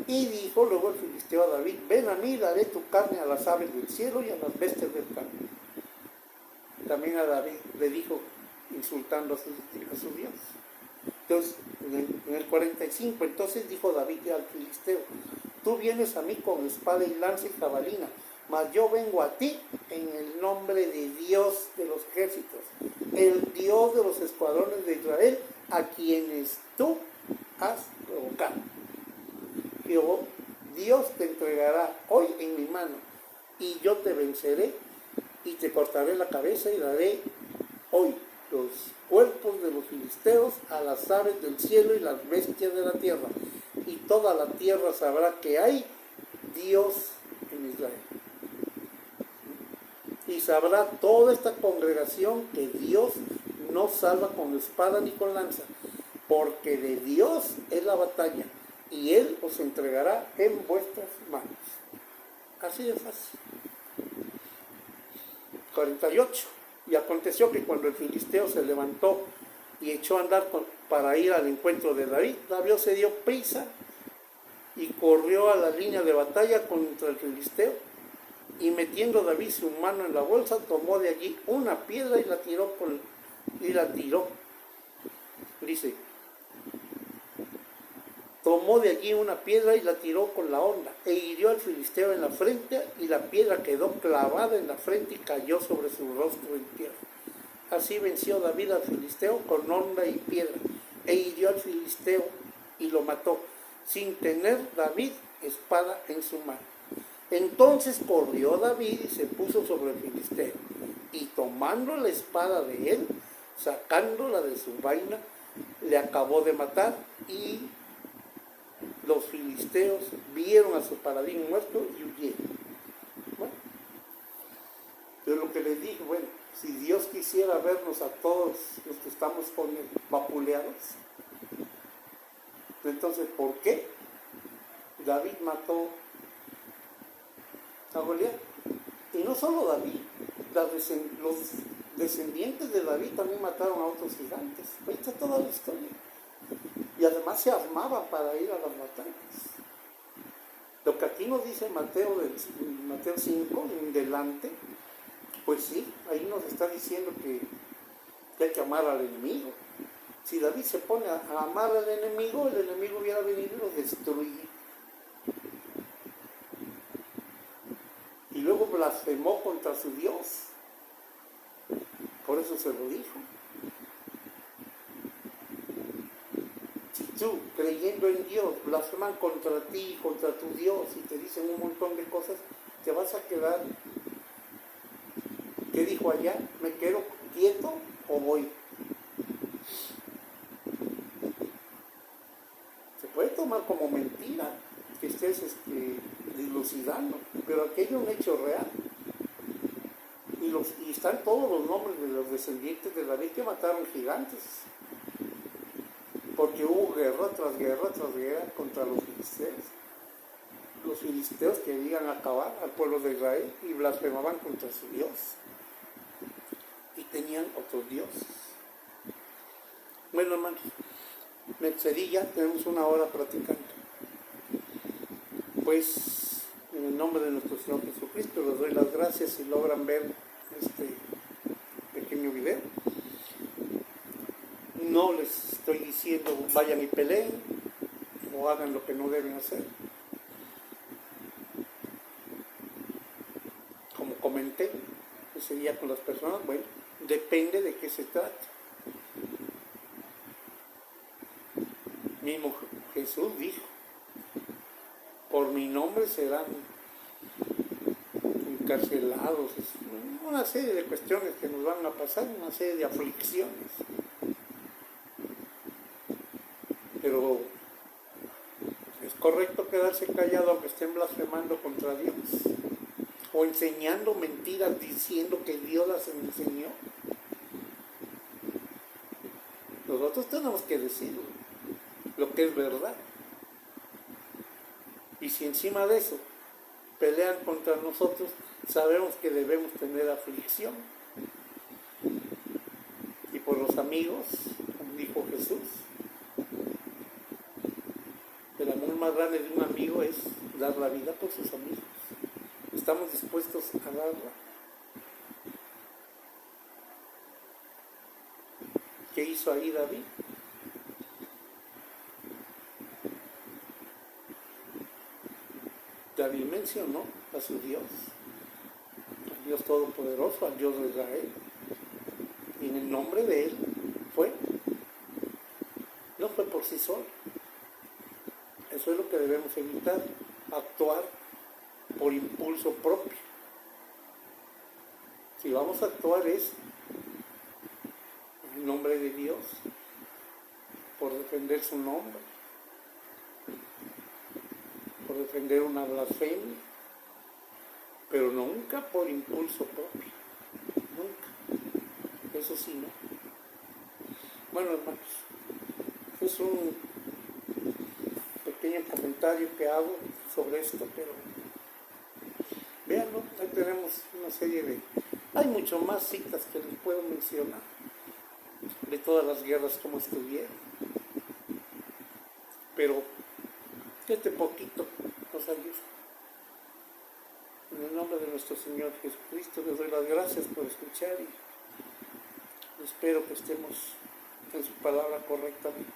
Y dijo luego el filisteo a David, ven a mí, daré tu carne a las aves del cielo y a las bestias del campo. También a David le dijo, insultando a su Dios. Entonces, en el 45, entonces dijo David al filisteo, tú vienes a mí con espada y lanza y jabalina, mas yo vengo a ti en el nombre de Dios de los ejércitos, el Dios de los escuadrones de Israel, a quienes tú has provocado. Dios te entregará hoy en mi mano, y yo te venceré, y te cortaré la cabeza, y daré hoy los cuerpos de los filisteos a las aves del cielo y las bestias de la tierra, y toda la tierra sabrá que hay Dios en Israel. Y sabrá toda esta congregación que Dios no salva con espada ni con lanza, porque de Dios es la batalla, y Él os entregará en vuestras manos. Así de fácil. 48. Y aconteció que cuando el filisteo se levantó y echó a andar para ir al encuentro de David, David se dio prisa y corrió a la línea de batalla contra el filisteo, y metiendo David su mano en la bolsa, tomó de allí una piedra y la tiró dice, tomó de allí una piedra y la tiró con la honda, e hirió al filisteo en la frente, y la piedra quedó clavada en la frente y cayó sobre su rostro en tierra. Así venció David al filisteo con honda y piedra, e hirió al filisteo y lo mató, sin tener David espada en su mano. Entonces corrió David y se puso sobre el filisteo, y tomando la espada de él, sacándola de su vaina, le acabó de matar, y los filisteos vieron a su paladín muerto y huyeron. Bueno, yo lo que les dije, bueno, si Dios quisiera vernos a todos los que estamos con él vapuleados, entonces ¿por qué David mató a Goliat? Y no solo David, los descendientes de David también mataron a otros gigantes. Ahí está toda la historia. Y además se armaban para ir a las batallas. Lo que aquí nos dice Mateo 5 en delante, pues sí, ahí nos está diciendo que hay que amar al enemigo. Si David se pone a amar al enemigo, el enemigo hubiera venido y lo destruido. Y luego blasfemó contra su Dios. Por eso se lo dijo. Si tú, creyendo en Dios, blasfeman contra ti, contra tu Dios, y te dicen un montón de cosas, te vas a quedar. ¿Qué dijo allá? ¿Me quedo quieto o voy? Se puede tomar como mentira que estés dilucidando, pero aquello es un hecho real. Y están todos los nombres de los descendientes de David que mataron gigantes. Porque hubo guerra tras guerra tras guerra contra los filisteos. Los filisteos querían acabar al pueblo de Israel y blasfemaban contra su Dios. Y tenían otros dioses. Bueno, hermanos, me excedí ya, tenemos una hora platicando. Pues, en el nombre de nuestro Señor Jesucristo, les doy las gracias si logran ver este pequeño video. No les estoy diciendo vayan y peleen o hagan lo que no deben hacer. Como comenté ese día con las personas, bueno, depende de qué se trate. Mismo Jesús dijo, por mi nombre serán encarcelados, una serie de cuestiones que nos van a pasar, una serie de aflicciones. Pero es correcto quedarse callado aunque estén blasfemando contra Dios o enseñando mentiras diciendo que Dios las enseñó. Nosotros tenemos que decirlo, lo que es verdad. Y si encima de eso pelean contra nosotros, sabemos que debemos tener aflicción. Y por los amigos, como dijo Jesús, el amor más grande de un amigo es dar la vida por sus amigos. Estamos dispuestos a darla. ¿Qué hizo ahí David? mencionó a su Dios, al Dios Todopoderoso, al Dios de Israel. Y en el nombre de Él fue. No fue por sí solo. Eso es lo que debemos evitar, actuar por impulso propio. Si vamos a actuar es en el nombre de Dios, por defender su nombre, por defender una blasfemia, pero nunca por impulso propio, nunca, eso sí no. Bueno, hermanos, es un pequeño comentario que hago sobre esto, pero véanlo, ahí tenemos una serie de... Hay mucho más citas que les puedo mencionar, de todas las guerras como estuvieron, pero este poquito nos ayuda. En el nombre de nuestro Señor Jesucristo les doy las gracias por escuchar y espero que estemos en su palabra correctamente.